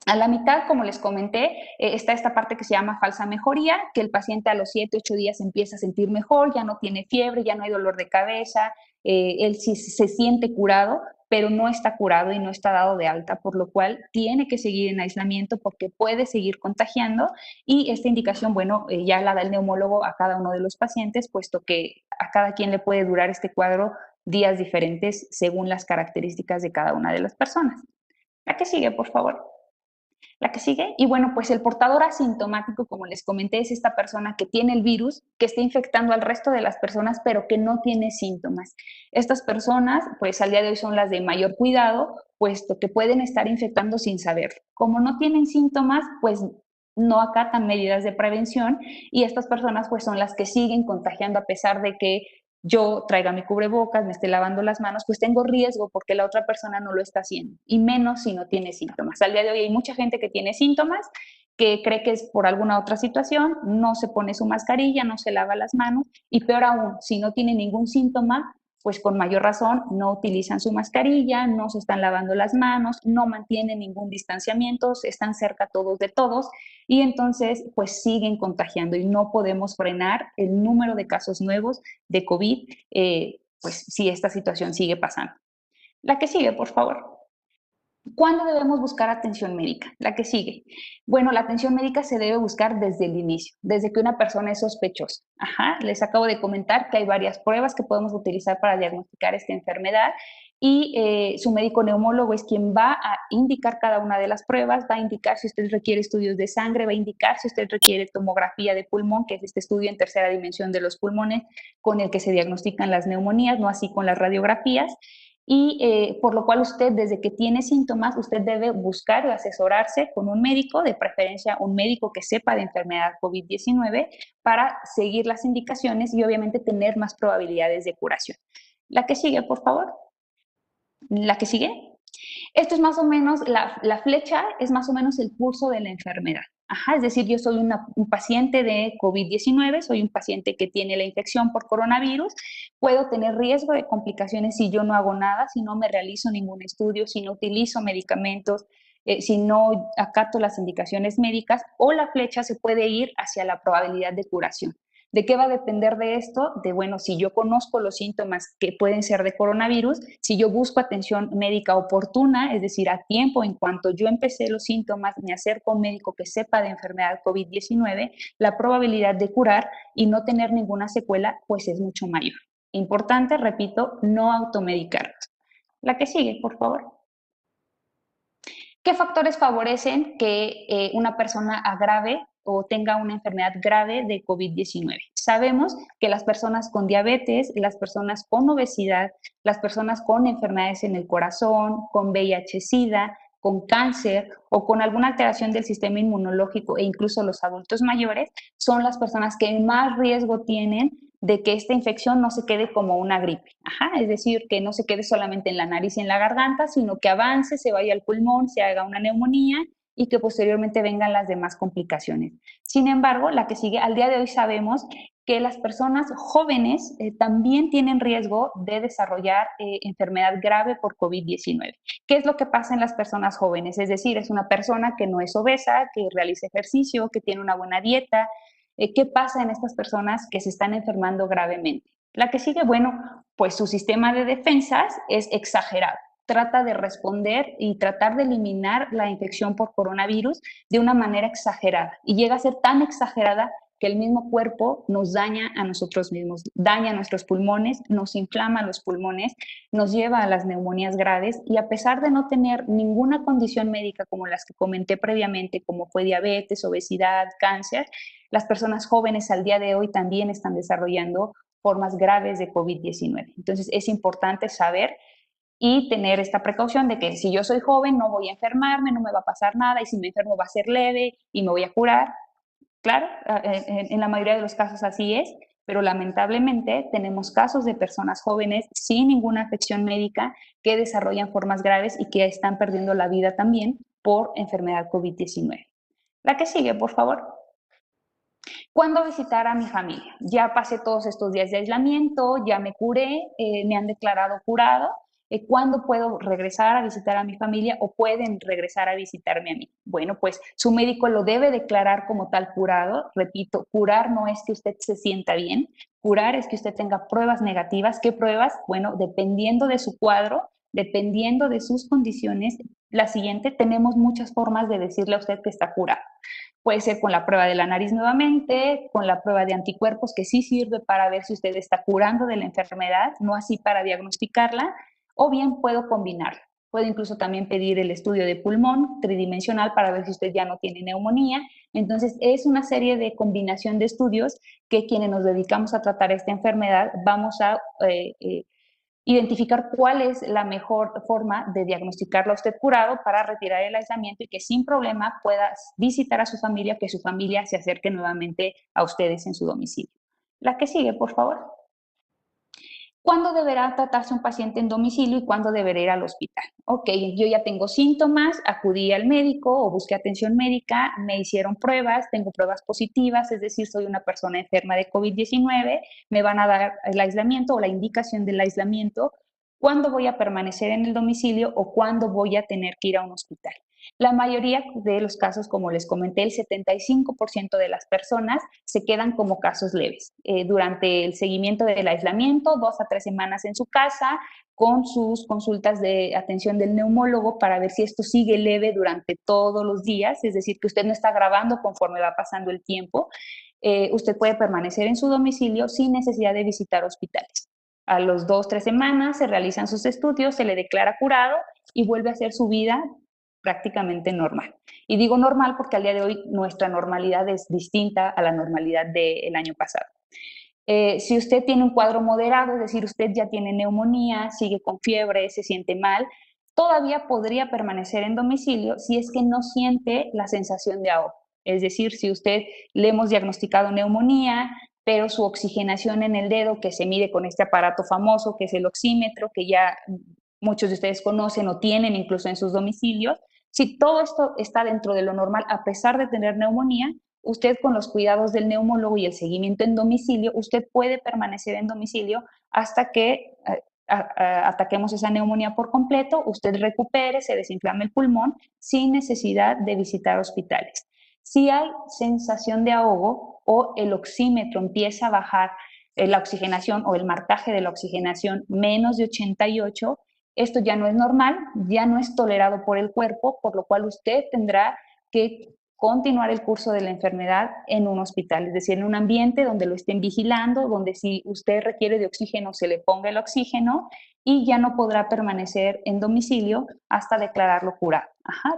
A la mitad, como les comenté, está esta parte que se llama falsa mejoría, que el paciente a los 7, 8 días empieza a sentir mejor, ya no tiene fiebre, ya no hay dolor de cabeza, él sí se siente curado, pero no está curado y no está dado de alta, por lo cual tiene que seguir en aislamiento porque puede seguir contagiando y esta indicación, bueno, ya la da el neumólogo a cada uno de los pacientes, puesto que a cada quien le puede durar este cuadro días diferentes según las características de cada una de las personas. La que sigue, por favor. La que sigue. Y bueno, pues el portador asintomático, como les comenté, es esta persona que tiene el virus, que está infectando al resto de las personas, pero que no tiene síntomas. Estas personas, pues al día de hoy son las de mayor cuidado, puesto que pueden estar infectando sin saberlo. Como no tienen síntomas, pues no acatan medidas de prevención y estas personas pues son las que siguen contagiando a pesar de que yo traiga mi cubrebocas, me esté lavando las manos, pues tengo riesgo porque la otra persona no lo está haciendo, y menos si no tiene síntomas. Al día de hoy hay mucha gente que tiene síntomas, que cree que es por alguna otra situación, no se pone su mascarilla, no se lava las manos, y peor aún, si no tiene ningún síntoma, pues con mayor razón no utilizan su mascarilla, no se están lavando las manos, no mantienen ningún distanciamiento, están cerca todos de todos, y entonces pues siguen contagiando y no podemos frenar el número de casos nuevos de COVID, pues si esta situación sigue pasando. La que sigue, por favor. ¿Cuándo debemos buscar atención médica? La que sigue. Bueno, la atención médica se debe buscar desde el inicio, desde que una persona es sospechosa. Ajá, les acabo de comentar que hay varias pruebas que podemos utilizar para diagnosticar esta enfermedad y su médico neumólogo es quien va a indicar cada una de las pruebas, va a indicar si usted requiere estudios de sangre, va a indicar si usted requiere tomografía de pulmón, que es este estudio en tercera dimensión de los pulmones con el que se diagnostican las neumonías, no así con las radiografías. Y por lo cual usted, desde que tiene síntomas, usted debe buscar y asesorarse con un médico, de preferencia un médico que sepa de enfermedad COVID-19, para seguir las indicaciones y obviamente tener más probabilidades de curación. La que sigue, por favor. La que sigue. Esto es más o menos, la flecha es más o menos el curso de la enfermedad. Ajá, es decir, yo soy un paciente de COVID-19, soy un paciente que tiene la infección por coronavirus, puedo tener riesgo de complicaciones si yo no hago nada, si no me realizo ningún estudio, si no utilizo medicamentos, si no acato las indicaciones médicas, o la flecha se puede ir hacia la probabilidad de curación. ¿De qué va a depender de esto? De, bueno, si yo conozco los síntomas que pueden ser de coronavirus, si yo busco atención médica oportuna, es decir, a tiempo, en cuanto yo empecé los síntomas, me acerco a un médico que sepa de enfermedad COVID-19, la probabilidad de curar y no tener ninguna secuela, pues es mucho mayor. Importante, repito, no automedicarnos. La que sigue, por favor. ¿Qué factores favorecen que una persona agrave o tenga una enfermedad grave de COVID-19? Sabemos que las personas con diabetes, las personas con obesidad, las personas con enfermedades en el corazón, con VIH-Sida, con cáncer o con alguna alteración del sistema inmunológico e incluso los adultos mayores, son las personas que más riesgo tienen de que esta infección no se quede como una gripe. Ajá, es decir, que no se quede solamente en la nariz y en la garganta, sino que avance, se vaya al pulmón, se haga una neumonía y que posteriormente vengan las demás complicaciones. Sin embargo, la que sigue, al día de hoy sabemos que las personas jóvenes también tienen riesgo de desarrollar enfermedad grave por COVID-19. ¿Qué es lo que pasa en las personas jóvenes? Es decir, es una persona que no es obesa, que realiza ejercicio, que tiene una buena dieta. ¿Qué pasa en estas personas que se están enfermando gravemente? La que sigue, bueno, pues su sistema de defensas es exagerado. Trata de responder y tratar de eliminar la infección por coronavirus de una manera exagerada y llega a ser tan exagerada que el mismo cuerpo nos daña a nosotros mismos, daña nuestros pulmones, nos inflama los pulmones, nos lleva a las neumonías graves y a pesar de no tener ninguna condición médica como las que comenté previamente, como fue diabetes, obesidad, cáncer, las personas jóvenes al día de hoy también están desarrollando formas graves de COVID-19. Entonces es importante saber y tener esta precaución de que si yo soy joven no voy a enfermarme, no me va a pasar nada y si me enfermo va a ser leve y me voy a curar. Claro, en la mayoría de los casos así es, pero lamentablemente tenemos casos de personas jóvenes sin ninguna afección médica que desarrollan formas graves y que están perdiendo la vida también por enfermedad COVID-19. La que sigue, por favor. ¿Cuándo visitar a mi familia? Ya pasé todos estos días de aislamiento, ya me curé, me han declarado curado. ¿Cuándo puedo regresar a visitar a mi familia o pueden regresar a visitarme a mí? Bueno, pues su médico lo debe declarar como tal curado. Repito, curar no es que usted se sienta bien, curar es que usted tenga pruebas negativas. ¿Qué pruebas? Bueno, dependiendo de su cuadro, dependiendo de sus condiciones, La siguiente, tenemos muchas formas de decirle a usted que está curado. Puede ser con la prueba de la nariz nuevamente, con la prueba de anticuerpos, que sí sirve para ver si usted está curando de la enfermedad, no así para diagnosticarla, o bien puedo combinarla. Puedo incluso también pedir el estudio de pulmón tridimensional para ver si usted ya no tiene neumonía. Entonces, es una serie de combinación de estudios que quienes nos dedicamos a tratar esta enfermedad vamos a identificar cuál es la mejor forma de diagnosticarlo a usted curado para retirar el aislamiento y que sin problema pueda visitar a su familia, que su familia se acerque nuevamente a ustedes en su domicilio. La que sigue, por favor. ¿Cuándo deberá tratarse un paciente en domicilio y cuándo deberá ir al hospital? Ok, yo ya tengo síntomas, acudí al médico o busqué atención médica, me hicieron pruebas, tengo pruebas positivas, es decir, soy una persona enferma de COVID-19, me van a dar el aislamiento o la indicación del aislamiento, cuándo voy a permanecer en el domicilio o cuándo voy a tener que ir a un hospital. La mayoría de los casos, como les comenté, el 75% de las personas se quedan como casos leves. Durante el seguimiento del aislamiento, 2 a 3 semanas en su casa, con sus consultas de atención del neumólogo para ver si esto sigue leve durante todos los días, es decir, que usted no está agravando conforme va pasando el tiempo. Usted puede permanecer en su domicilio sin necesidad de visitar hospitales. A los 2 o 3 semanas se realizan sus estudios, se le declara curado y vuelve a hacer su vida prácticamente normal. Y digo normal porque al día de hoy nuestra normalidad es distinta a la normalidad del año pasado. Si usted tiene un cuadro moderado, es decir, usted ya tiene neumonía, sigue con fiebre, se siente mal, todavía podría permanecer en domicilio si es que no siente la sensación de ahogo. Es decir, si usted le hemos diagnosticado neumonía, pero su oxigenación en el dedo, que se mide con este aparato famoso, que es el oxímetro, que ya muchos de ustedes conocen o tienen incluso en sus domicilios, si todo esto está dentro de lo normal, a pesar de tener neumonía, usted con los cuidados del neumólogo y el seguimiento en domicilio, usted puede permanecer en domicilio hasta que ataquemos esa neumonía por completo, usted recupere, se desinflame el pulmón sin necesidad de visitar hospitales. Si hay sensación de ahogo o el oxímetro empieza a bajar la oxigenación o el marcaje de la oxigenación menos de 88, esto ya no es normal, ya no es tolerado por el cuerpo, por lo cual usted tendrá que continuar el curso de la enfermedad en un hospital, es decir, en un ambiente donde lo estén vigilando, donde si usted requiere de oxígeno se le ponga el oxígeno y ya no podrá permanecer en domicilio hasta declararlo curado.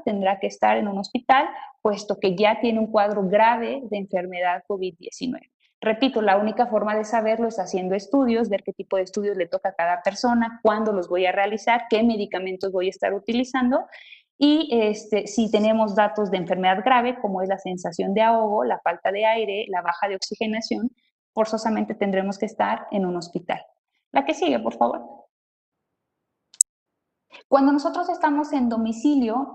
Tendrá que estar en un hospital, puesto que ya tiene un cuadro grave de enfermedad COVID-19. Repito, la única forma de saberlo es haciendo estudios, ver qué tipo de estudios le toca a cada persona, cuándo los voy a realizar, qué medicamentos voy a estar utilizando y si tenemos datos de enfermedad grave, como es la sensación de ahogo, la falta de aire, la baja de oxigenación, forzosamente tendremos que estar en un hospital. La que sigue, por favor. Cuando nosotros estamos en domicilio,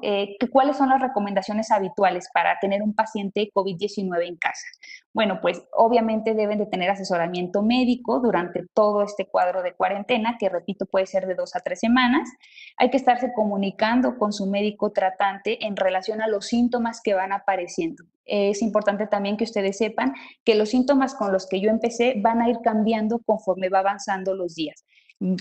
¿cuáles son las recomendaciones habituales para tener un paciente COVID-19 en casa? Bueno, pues obviamente deben de tener asesoramiento médico durante todo este cuadro de cuarentena, que repito, puede ser de 2 a 3 semanas. Hay que estarse comunicando con su médico tratante en relación a los síntomas que van apareciendo. Es importante también que ustedes sepan que los síntomas con los que yo empecé van a ir cambiando conforme va avanzando los días.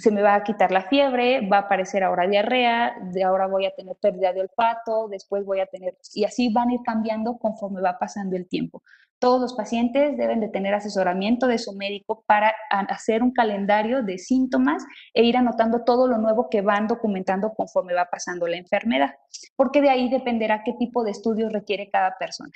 Se me va a quitar la fiebre, va a aparecer ahora diarrea, de ahora voy a tener pérdida de olfato, después voy a tener, y así van a ir cambiando conforme va pasando el tiempo. Todos los pacientes deben de tener asesoramiento de su médico para hacer un calendario de síntomas e ir anotando todo lo nuevo que van documentando conforme va pasando la enfermedad, porque de ahí dependerá qué tipo de estudios requiere cada persona.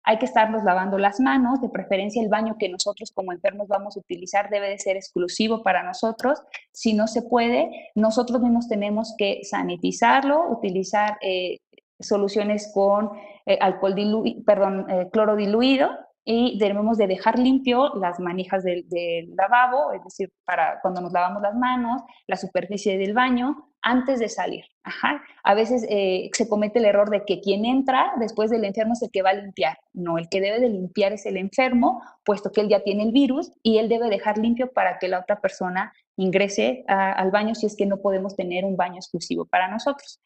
Hay que estarnos lavando las manos, de preferencia el baño que nosotros como enfermos vamos a utilizar debe de ser exclusivo para nosotros. Si no se puede, nosotros mismos tenemos que sanitizarlo, utilizar soluciones con cloro diluido y debemos de dejar limpio las manijas del lavabo, es decir, para cuando nos lavamos las manos, la superficie del baño, antes de salir. A veces se comete el error de que quien entra después del enfermo es el que va a limpiar. No, el que debe de limpiar es el enfermo, puesto que él ya tiene el virus y él debe dejar limpio para que la otra persona ingrese al baño si es que no podemos tener un baño exclusivo para nosotros.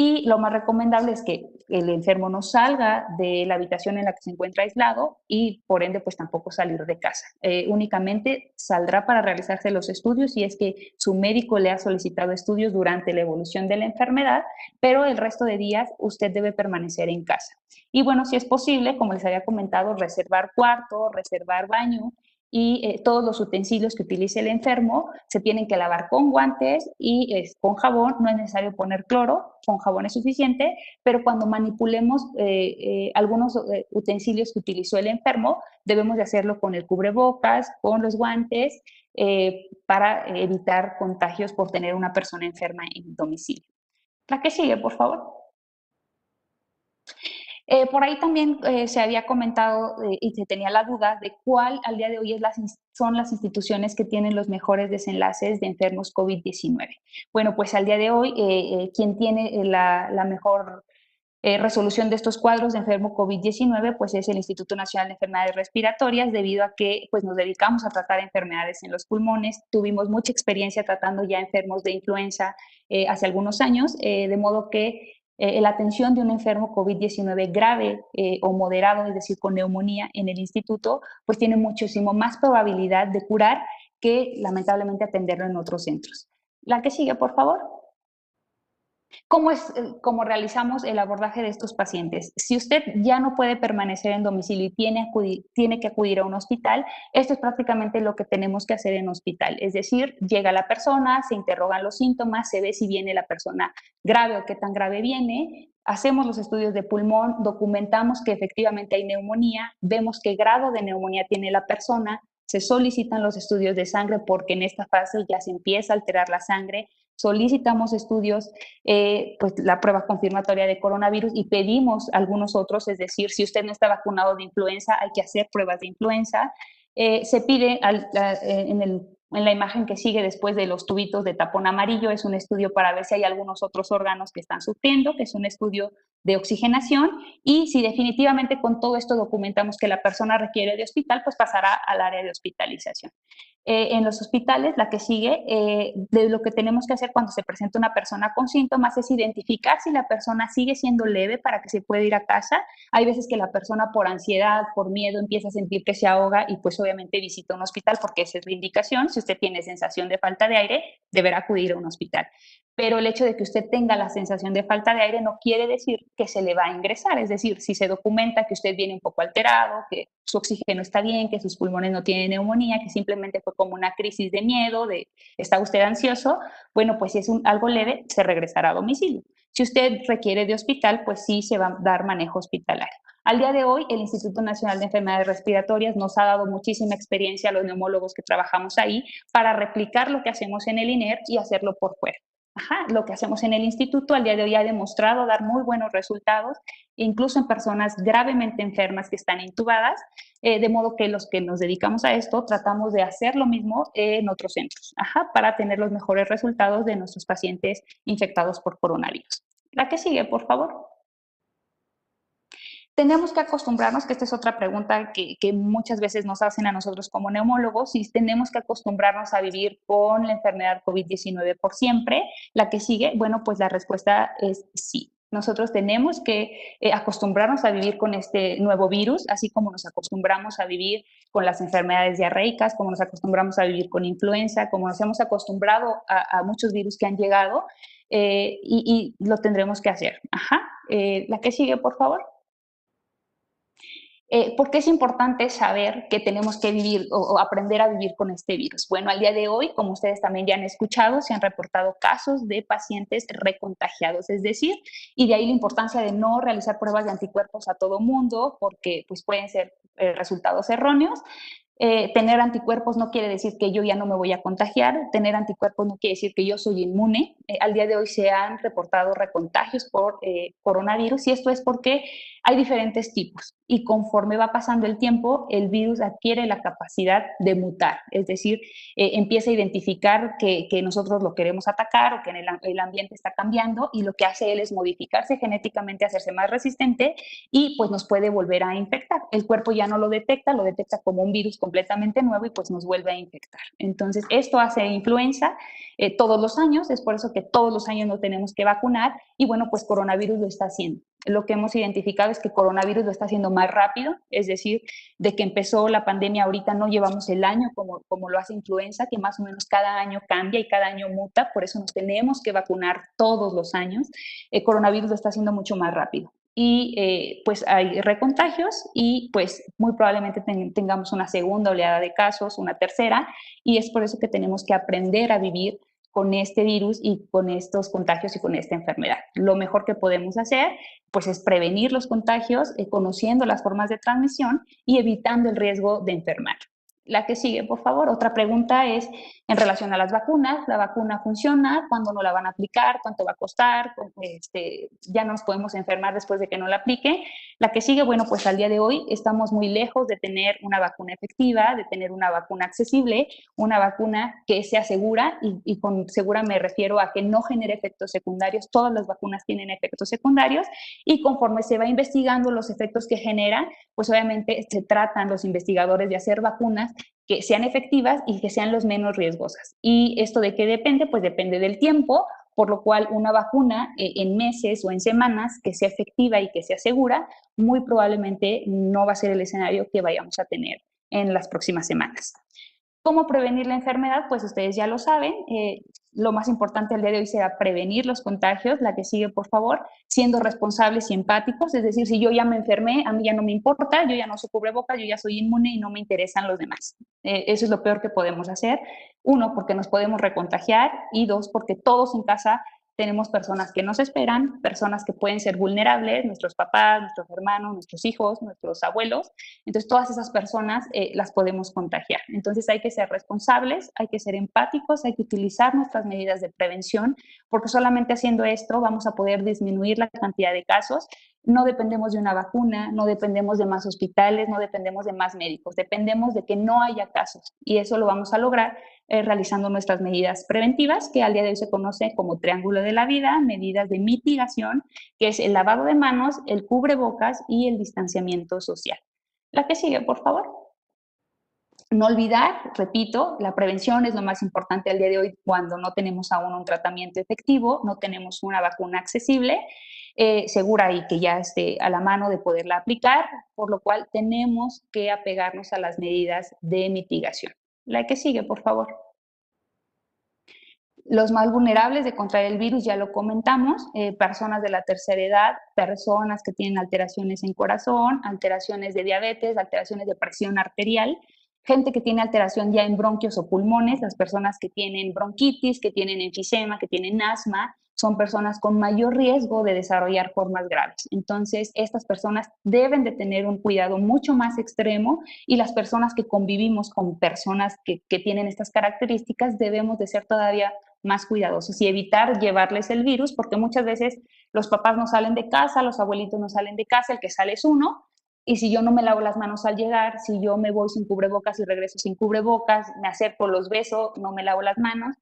y lo más recomendable es que el enfermo no salga de la habitación en la que se encuentra aislado y por ende pues tampoco salir de casa. Únicamente saldrá para realizarse los estudios si es que su médico le ha solicitado estudios durante la evolución de la enfermedad, pero el resto de días usted debe permanecer en casa. Y bueno, si es posible, como les había comentado, reservar cuarto, reservar baño, y todos los utensilios que utilice el enfermo se tienen que lavar con guantes y con jabón. No es necesario poner cloro, con jabón es suficiente, pero cuando manipulemos algunos utensilios que utilizó el enfermo, debemos de hacerlo con el cubrebocas, con los guantes, para evitar contagios por tener una persona enferma en domicilio. La que sigue, por favor. Por ahí también se había comentado y se tenía la duda de cuál al día de hoy son las instituciones que tienen los mejores desenlaces de enfermos COVID-19. Bueno, pues al día de hoy quien tiene la mejor resolución de estos cuadros de enfermo COVID-19 pues es el Instituto Nacional de Enfermedades Respiratorias, debido a que pues nos dedicamos a tratar enfermedades en los pulmones. Tuvimos mucha experiencia tratando ya enfermos de influenza hace algunos años, de modo que la atención de un enfermo COVID-19 grave o moderado, es decir, con neumonía en el instituto, pues tiene muchísimo más probabilidad de curar que lamentablemente atenderlo en otros centros. La que sigue, por favor. ¿Cómo realizamos el abordaje de estos pacientes? Si usted ya no puede permanecer en domicilio y tiene que acudir a un hospital, esto es prácticamente lo que tenemos que hacer en hospital. Es decir, llega la persona, se interrogan los síntomas, se ve si viene la persona grave o qué tan grave viene, hacemos los estudios de pulmón, documentamos que efectivamente hay neumonía, vemos qué grado de neumonía tiene la persona, se solicitan los estudios de sangre porque en esta fase ya se empieza a alterar la sangre, solicitamos estudios, pues la prueba confirmatoria de coronavirus y pedimos algunos otros, es decir, si usted no está vacunado de influenza, hay que hacer pruebas de influenza. Se pide en la imagen que sigue después de los tubitos de tapón amarillo, es un estudio para ver si hay algunos otros órganos que están sufriendo, que es un estudio de oxigenación, y si definitivamente con todo esto documentamos que la persona requiere de hospital, pues pasará al área de hospitalización. En los hospitales, la que sigue, de lo que tenemos que hacer cuando se presenta una persona con síntomas es identificar si la persona sigue siendo leve para que se pueda ir a casa. Hay veces que la persona por ansiedad, por miedo, empieza a sentir que se ahoga y pues obviamente visita un hospital porque esa es la indicación. Si usted tiene sensación de falta de aire, deberá acudir a un hospital. Pero el hecho de que usted tenga la sensación de falta de aire no quiere decir que se le va a ingresar. Es decir, si se documenta que usted viene un poco alterado, que su oxígeno está bien, que sus pulmones no tienen neumonía, que simplemente fue como una crisis de miedo, de está usted ansioso, bueno, pues si es algo leve, se regresará a domicilio. Si usted requiere de hospital, pues sí se va a dar manejo hospitalario. Al día de hoy, el Instituto Nacional de Enfermedades Respiratorias nos ha dado muchísima experiencia a los neumólogos que trabajamos ahí para replicar lo que hacemos en el INER y hacerlo por fuera. Lo que hacemos en el instituto al día de hoy ha demostrado dar muy buenos resultados, incluso en personas gravemente enfermas que están intubadas, de modo que los que nos dedicamos a esto tratamos de hacer lo mismo en otros centros, para tener los mejores resultados de nuestros pacientes infectados por coronavirus. La que sigue, por favor. Tenemos que acostumbrarnos, que esta es otra pregunta que muchas veces nos hacen a nosotros como neumólogos, si tenemos que acostumbrarnos a vivir con la enfermedad COVID-19 por siempre. La que sigue, bueno, pues la respuesta es sí. Nosotros tenemos que acostumbrarnos a vivir con este nuevo virus, así como nos acostumbramos a vivir con las enfermedades diarreicas, como nos acostumbramos a vivir con influenza, como nos hemos acostumbrado a muchos virus que han llegado, y lo tendremos que hacer. La que sigue, por favor. ¿Por qué es importante saber que tenemos que vivir o aprender a vivir con este virus? Bueno, al día de hoy, como ustedes también ya han escuchado, se han reportado casos de pacientes recontagiados, es decir, y de ahí la importancia de no realizar pruebas de anticuerpos a todo mundo, porque pues, pueden ser resultados erróneos. Tener anticuerpos no quiere decir que yo ya no me voy a contagiar, tener anticuerpos no quiere decir que yo soy inmune. Al día de hoy se han reportado recontagios por coronavirus y esto es porque Hay diferentes tipos y conforme va pasando el tiempo, el virus adquiere la capacidad de mutar, es decir, empieza a identificar que nosotros lo queremos atacar o que el ambiente está cambiando y lo que hace él es modificarse genéticamente, hacerse más resistente y pues nos puede volver a infectar. El cuerpo ya no lo detecta como un virus completamente nuevo y pues nos vuelve a infectar. Entonces, esto hace influenza todos los años, es por eso que todos los años no tenemos que vacunar y bueno, pues coronavirus lo está haciendo. Lo que hemos identificado es que coronavirus lo está haciendo más rápido, es decir, de que empezó la pandemia ahorita no llevamos el año como lo hace influenza, que más o menos cada año cambia y cada año muta, por eso nos tenemos que vacunar todos los años. El coronavirus lo está haciendo mucho más rápido. Y pues hay recontagios y pues muy probablemente tengamos una segunda oleada de casos, una tercera, y es por eso que tenemos que aprender a vivir con este virus y con estos contagios y con esta enfermedad. Lo mejor que podemos hacer pues es prevenir los contagios, conociendo las formas de transmisión y evitando el riesgo de enfermar. La que sigue, por favor. Otra pregunta es en relación a las vacunas. ¿La vacuna funciona? ¿Cuándo no la van a aplicar? ¿Cuánto va a costar? Ya no nos podemos enfermar después de que no la aplique. La que sigue, bueno, pues al día de hoy estamos muy lejos de tener una vacuna efectiva, de tener una vacuna accesible, una vacuna que sea segura, y con segura me refiero a que no genere efectos secundarios. Todas las vacunas tienen efectos secundarios y conforme se va investigando los efectos que generan, pues obviamente se tratan los investigadores de hacer vacunas que sean efectivas y que sean los menos riesgosas. ¿Y esto de qué depende? Pues depende del tiempo, por lo cual una vacuna en meses o en semanas que sea efectiva y que sea segura, muy probablemente no va a ser el escenario que vayamos a tener en las próximas semanas. ¿Cómo prevenir la enfermedad? Pues ustedes ya lo saben. Lo más importante al día de hoy será prevenir los contagios. La que sigue, por favor, siendo responsables y empáticos. Es decir, si yo ya me enfermé, a mí ya no me importa, yo ya no uso cubrebocas, yo ya soy inmune y no me interesan los demás. Eso es lo peor que podemos hacer. Uno, porque nos podemos recontagiar y dos, porque todos en casa tenemos personas que nos esperan, personas que pueden ser vulnerables, nuestros papás, nuestros hermanos, nuestros hijos, nuestros abuelos. Entonces, todas esas personas las podemos contagiar. Entonces, hay que ser responsables, hay que ser empáticos, hay que utilizar nuestras medidas de prevención, porque solamente haciendo esto vamos a poder disminuir la cantidad de casos. No dependemos de una vacuna, no dependemos de más hospitales, no dependemos de más médicos, dependemos de que no haya casos. Y eso lo vamos a lograr realizando nuestras medidas preventivas, que al día de hoy se conoce como triángulo de la vida, medidas de mitigación, que es el lavado de manos, el cubrebocas y el distanciamiento social. La que sigue, por favor. No olvidar, repito, la prevención es lo más importante al día de hoy cuando no tenemos aún un tratamiento efectivo, no tenemos una vacuna accesible, segura y que ya esté a la mano de poderla aplicar, por lo cual tenemos que apegarnos a las medidas de mitigación. La que sigue, por favor. Los más vulnerables de contraer el virus, ya lo comentamos, personas de la tercera edad, personas que tienen alteraciones en corazón, alteraciones de diabetes, alteraciones de presión arterial, gente que tiene alteración ya en bronquios o pulmones, las personas que tienen bronquitis, que tienen enfisema, que tienen asma, son personas con mayor riesgo de desarrollar formas graves. Entonces, estas personas deben de tener un cuidado mucho más extremo y las personas que convivimos con personas que tienen estas características debemos de ser todavía más cuidadosos y evitar llevarles el virus, porque muchas veces los papás no salen de casa, los abuelitos no salen de casa, el que sale es uno, y si yo no me lavo las manos al llegar, si yo me voy sin cubrebocas y regreso sin cubrebocas, me acerco, los beso, no me lavo las manos,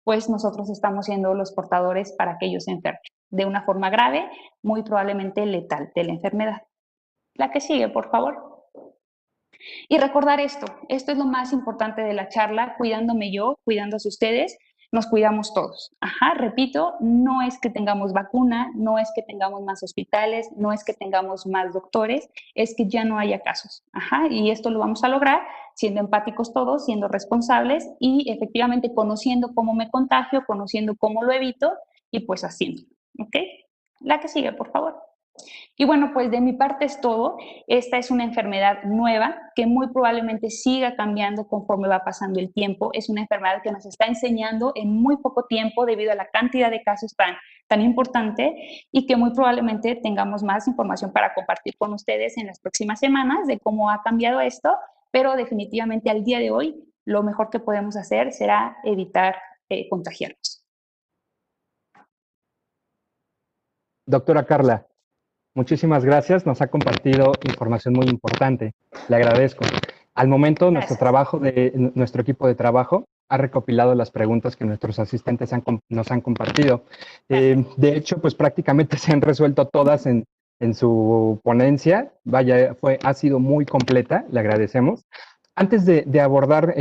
pues nosotros estamos siendo los portadores para que ellos se enfermen de una forma grave, muy probablemente letal de la enfermedad. La que sigue, por favor. Y recordar esto es lo más importante de la charla, cuidándome yo, cuidándose ustedes, nos cuidamos todos. Ajá, repito, no es que tengamos vacuna, no es que tengamos más hospitales, no es que tengamos más doctores, es que ya no haya casos. Ajá, y esto lo vamos a lograr siendo empáticos todos, siendo responsables y efectivamente conociendo cómo me contagio, conociendo cómo lo evito y pues haciendo. ¿Ok? La que sigue, por favor. Y bueno, pues de mi parte es todo. Esta es una enfermedad nueva que muy probablemente siga cambiando conforme va pasando el tiempo. Es una enfermedad que nos está enseñando en muy poco tiempo debido a la cantidad de casos tan importante y que muy probablemente tengamos más información para compartir con ustedes en las próximas semanas de cómo ha cambiado esto, pero definitivamente al día de hoy lo mejor que podemos hacer será evitar contagiarnos. Doctora Carla, Muchísimas gracias. Nos ha compartido información muy importante. Le agradezco. Al momento, Gracias. nuestro equipo de trabajo ha recopilado las preguntas que nuestros asistentes nos han compartido. Perfecto. De hecho, pues prácticamente se han resuelto todas en su ponencia. Vaya, ha sido muy completa. Le agradecemos. Antes de abordar,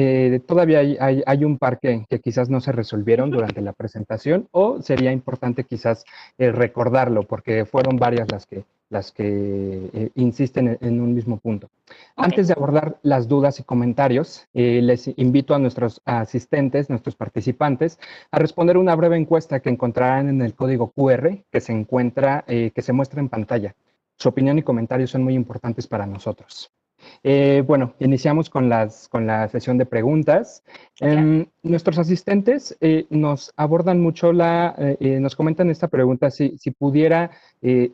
todavía hay un par que quizás no se resolvieron durante la presentación o sería importante quizás recordarlo porque fueron varias las que insisten en un mismo punto. Ok. Antes de abordar las dudas y comentarios, les invito a nuestros asistentes, nuestros participantes, a responder una breve encuesta que encontrarán en el código QR que se muestra en pantalla. Su opinión y comentarios son muy importantes para nosotros. Bueno, iniciamos con la sesión de preguntas. Claro. Nuestros asistentes nos abordan mucho nos comentan esta pregunta, si pudiera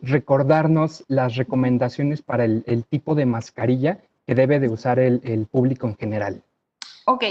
recordarnos las recomendaciones para el tipo de mascarilla que debe de usar el público en general. Ok,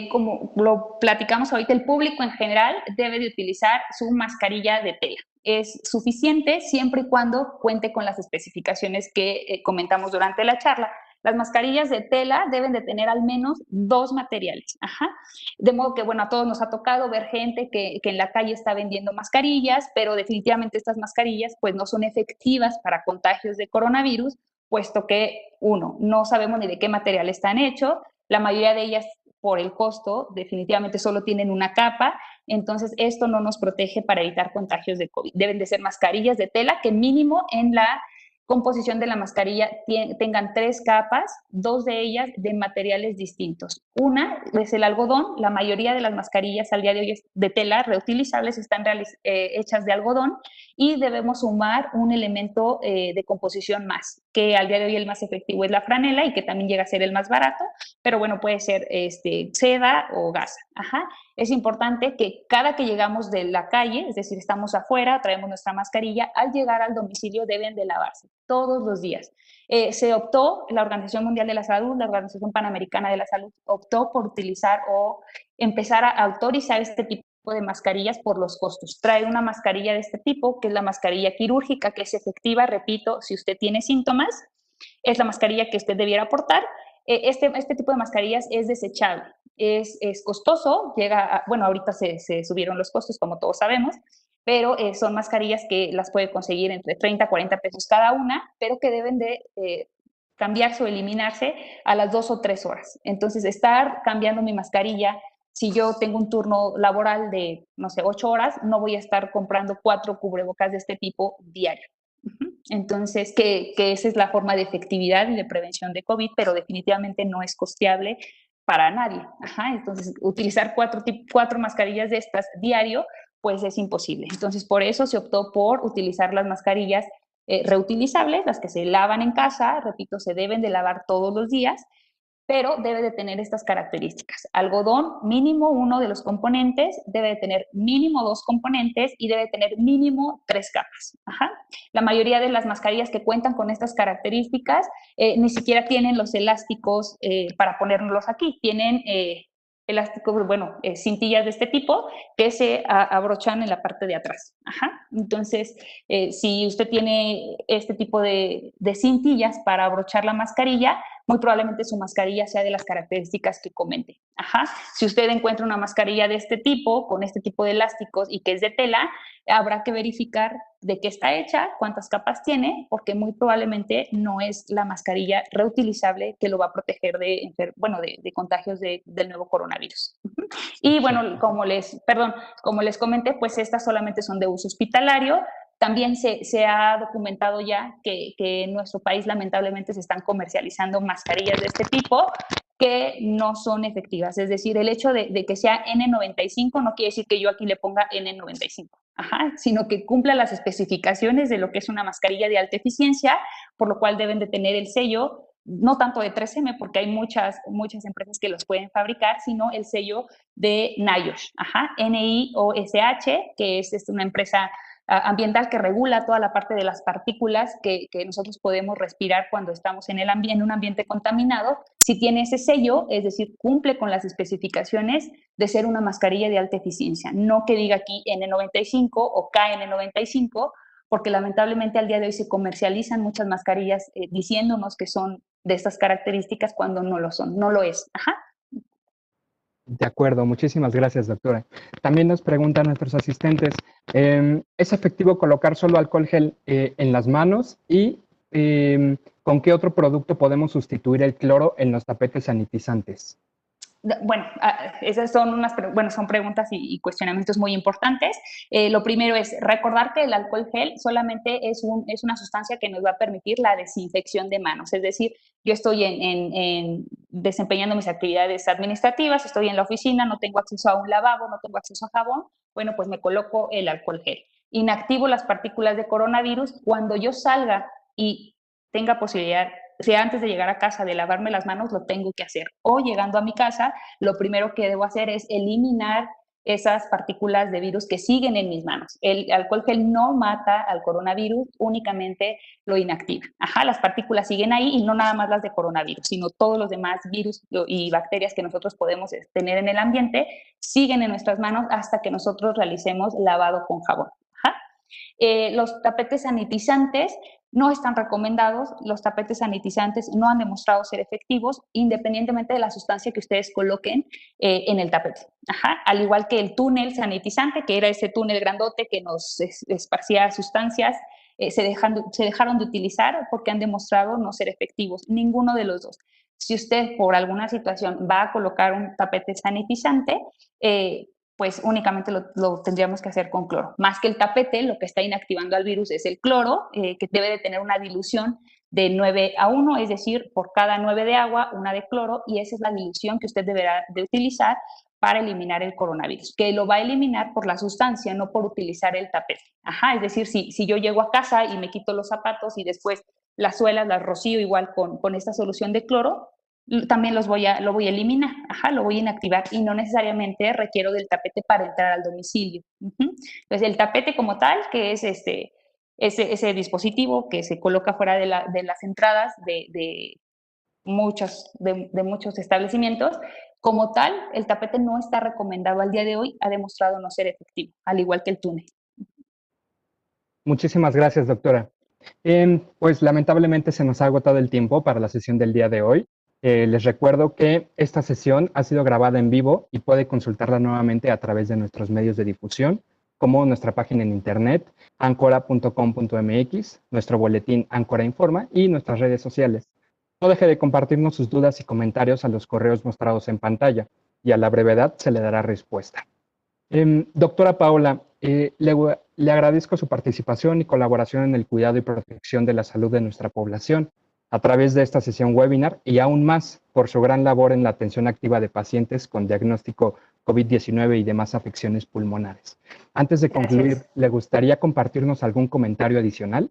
como lo platicamos ahorita, el público en general debe de utilizar su mascarilla de tela. Es suficiente siempre y cuando cuente con las especificaciones que comentamos durante la charla. Las mascarillas de tela deben de tener al menos 2 materiales. Ajá. De modo que, bueno, a todos nos ha tocado ver gente que en la calle está vendiendo mascarillas, pero definitivamente estas mascarillas pues no son efectivas para contagios de coronavirus, puesto que, uno, no sabemos ni de qué material están hechos. La mayoría de ellas, por el costo, definitivamente solo tienen una capa, entonces esto no nos protege para evitar contagios de COVID. Deben de ser mascarillas de tela que mínimo en la composición de la mascarilla tengan 3 capas, 2 de ellas de materiales distintos. Una es el algodón. La mayoría de las mascarillas al día de hoy de tela reutilizables están hechas de algodón, y debemos sumar un elemento de composición más, que al día de hoy el más efectivo es la franela y que también llega a ser el más barato, pero bueno, puede ser seda o gasa. Ajá. Es importante que cada que llegamos de la calle, es decir, estamos afuera, traemos nuestra mascarilla, al llegar al domicilio deben de lavarse todos los días. Se optó, la Organización Mundial de la Salud, la Organización Panamericana de la Salud, optó por utilizar o empezar a autorizar este tipo de mascarillas por los costos. Trae una mascarilla de este tipo, que es la mascarilla quirúrgica, que es efectiva, repito, si usted tiene síntomas, es la mascarilla que usted debiera portar. Este tipo de mascarillas es desechable, es costoso, bueno, ahorita se subieron los costos, como todos sabemos, pero son mascarillas que las puede conseguir entre 30 a 40 pesos cada una, pero que deben de cambiarse o eliminarse a las 2 o 3 horas. Entonces, estar cambiando mi mascarilla, si yo tengo un turno laboral de, no sé, 8 horas, no voy a estar comprando 4 cubrebocas de este tipo diario. Entonces, que esa es la forma de efectividad y de prevención de COVID, pero definitivamente no es costeable para nadie. Ajá. Entonces, utilizar 4 mascarillas de estas diario, pues es imposible. Entonces, por eso se optó por utilizar las mascarillas reutilizables, las que se lavan en casa, repito, se deben de lavar todos los días, pero debe de tener estas características. Algodón, mínimo 1 de los componentes, debe de tener mínimo 2 componentes y debe de tener mínimo 3 capas. Ajá. La mayoría de las mascarillas que cuentan con estas características ni siquiera tienen los elásticos para ponerlos aquí. Tienen elásticos, bueno, cintillas de este tipo que se abrochan en la parte de atrás. Ajá. Entonces, si usted tiene este tipo de cintillas para abrochar la mascarilla, muy probablemente su mascarilla sea de las características que comente. Ajá. Si usted encuentra una mascarilla de este tipo, con este tipo de elásticos y que es de tela, habrá que verificar de qué está hecha, cuántas capas tiene, porque muy probablemente no es la mascarilla reutilizable que lo va a proteger de contagios del nuevo coronavirus. Y bueno, como les comenté, pues estas solamente son de uso hospitalario. También se ha documentado ya que en nuestro país lamentablemente se están comercializando mascarillas de este tipo que no son efectivas. Es decir, el hecho de que sea N95 no quiere decir que yo aquí le ponga N95. Ajá, sino que cumpla las especificaciones de lo que es una mascarilla de alta eficiencia, por lo cual deben de tener el sello, no tanto de 3M, porque hay muchas empresas que los pueden fabricar, sino el sello de NIOSH, ajá, NIOSH, que es una empresa ambiental que regula toda la parte de las partículas que nosotros podemos respirar cuando estamos en un ambiente contaminado. Si tiene ese sello, es decir, cumple con las especificaciones de ser una mascarilla de alta eficiencia, no que diga aquí N95 o KN95, porque lamentablemente al día de hoy se comercializan muchas mascarillas diciéndonos que son de estas características cuando no lo son, no lo es. Ajá. De acuerdo, muchísimas gracias, doctora. También nos preguntan nuestros asistentes, ¿es efectivo colocar solo alcohol gel en las manos? Y ¿con qué otro producto podemos sustituir el cloro en los tapetes sanitizantes? Bueno, esas son son preguntas y cuestionamientos muy importantes. Lo primero es recordar que el alcohol gel solamente es una sustancia que nos va a permitir la desinfección de manos. Es decir, yo estoy desempeñando mis actividades administrativas, estoy en la oficina, no tengo acceso a un lavabo, no tengo acceso a jabón, bueno, pues me coloco el alcohol gel. Inactivo las partículas de coronavirus cuando yo salga y tenga posibilidad, si antes de llegar a casa de lavarme las manos, lo tengo que hacer. O llegando a mi casa, lo primero que debo hacer es eliminar esas partículas de virus que siguen en mis manos. El alcohol gel no mata al coronavirus, únicamente lo inactiva. Ajá, las partículas siguen ahí y no nada más las de coronavirus, sino todos los demás virus y bacterias que nosotros podemos tener en el ambiente siguen en nuestras manos hasta que nosotros realicemos lavado con jabón. Ajá. Los tapetes sanitizantes no están recomendados, los tapetes sanitizantes no han demostrado ser efectivos independientemente de la sustancia que ustedes coloquen en el tapete. Ajá. Al igual que el túnel sanitizante, que era ese túnel grandote que nos esparcía sustancias, se dejaron de utilizar porque han demostrado no ser efectivos, ninguno de los dos. Si usted por alguna situación va a colocar un tapete sanitizante, pues únicamente lo tendríamos que hacer con cloro. Más que el tapete, lo que está inactivando al virus es el cloro, que debe de tener una dilución de 9:1, es decir, por cada 9 de agua, una de cloro, y esa es la dilución que usted deberá de utilizar para eliminar el coronavirus, que lo va a eliminar por la sustancia, no por utilizar el tapete. Ajá, es decir, si yo llego a casa y me quito los zapatos y después las suelas las rocío igual con esta solución de cloro, también lo voy a eliminar, ajá, lo voy a inactivar y no necesariamente requiero del tapete para entrar al domicilio. Entonces, el tapete como tal, que es ese dispositivo que se coloca fuera de las entradas de muchos establecimientos, como tal, el tapete no está recomendado al día de hoy, ha demostrado no ser efectivo, al igual que el túnel. Muchísimas gracias, doctora. Pues lamentablemente se nos ha agotado el tiempo para la sesión del día de hoy. Les recuerdo que esta sesión ha sido grabada en vivo y puede consultarla nuevamente a través de nuestros medios de difusión, como nuestra página en internet, ancora.com.mx, nuestro boletín Ancora Informa y nuestras redes sociales. No deje de compartirnos sus dudas y comentarios a los correos mostrados en pantalla y a la brevedad se le dará respuesta. Doctora Paola, le agradezco su participación y colaboración en el cuidado y protección de la salud de nuestra población a través de esta sesión webinar y aún más por su gran labor en la atención activa de pacientes con diagnóstico COVID-19 y demás afecciones pulmonares. Antes de concluir, ¿le gustaría compartirnos algún comentario adicional?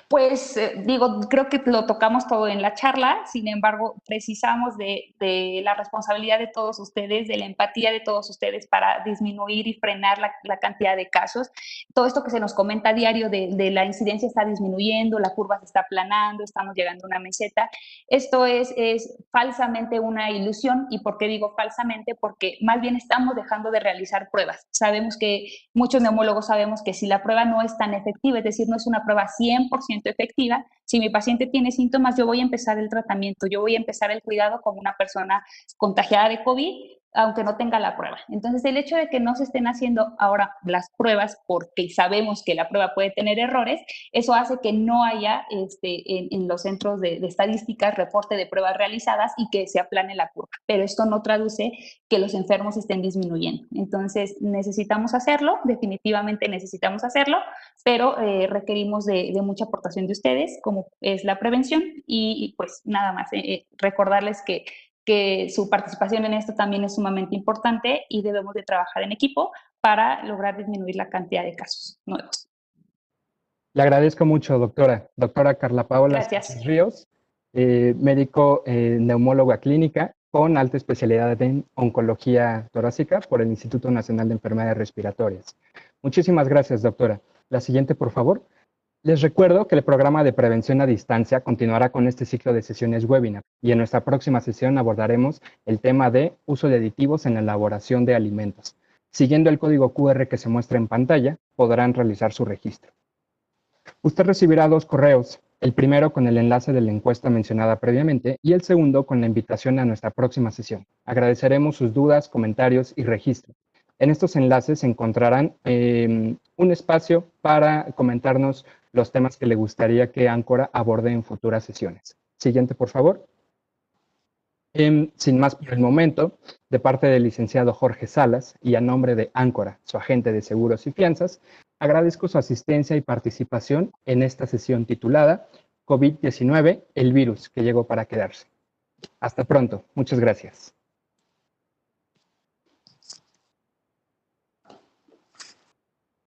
Pues digo, creo que lo tocamos todo en la charla, sin embargo, precisamos de la responsabilidad de todos ustedes, de la empatía de todos ustedes para disminuir y frenar la cantidad de casos. Todo esto que se nos comenta a diario de la incidencia está disminuyendo, la curva se está aplanando, estamos llegando a una meseta. Esto es falsamente una ilusión. ¿Y por qué digo falsamente? Porque más bien estamos dejando de realizar pruebas. Sabemos que muchos neumólogos sabemos que si la prueba no es tan efectiva, es decir, no es una prueba 100% efectiva, si mi paciente tiene síntomas, yo voy a empezar el tratamiento, yo voy a empezar el cuidado como una persona contagiada de COVID, aunque no tenga la prueba. Entonces, el hecho de que no se estén haciendo ahora las pruebas, porque sabemos que la prueba puede tener errores, eso hace que no haya en los centros de estadísticas reporte de pruebas realizadas y que se aplane la curva. Pero esto no traduce que los enfermos estén disminuyendo. Entonces, necesitamos hacerlo, definitivamente necesitamos hacerlo, pero requerimos de mucha aportación de ustedes, como es la prevención, y pues nada más, recordarles que su participación en esto también es sumamente importante y debemos de trabajar en equipo para lograr disminuir la cantidad de casos nuevos. Le agradezco mucho, doctora. Doctora Carla Paola Gracias. Ríos, médico neumóloga clínica con alta especialidad en oncología torácica por el Instituto Nacional de Enfermedades Respiratorias. Muchísimas gracias, doctora. La siguiente, por favor. Les recuerdo que el programa de prevención a distancia continuará con este ciclo de sesiones webinar y en nuestra próxima sesión abordaremos el tema de uso de aditivos en la elaboración de alimentos. Siguiendo el código QR que se muestra en pantalla, podrán realizar su registro. Usted recibirá 2 correos, el primero con el enlace de la encuesta mencionada previamente y el segundo con la invitación a nuestra próxima sesión. Agradeceremos sus dudas, comentarios y registro. En estos enlaces encontrarán un espacio para comentarnos los temas que le gustaría que Áncora aborde en futuras sesiones. Siguiente, por favor. Sin más por el momento, de parte del licenciado Jorge Salas y a nombre de Áncora, su agente de seguros y fianzas, agradezco su asistencia y participación en esta sesión titulada COVID-19, el virus que llegó para quedarse. Hasta pronto. Muchas gracias.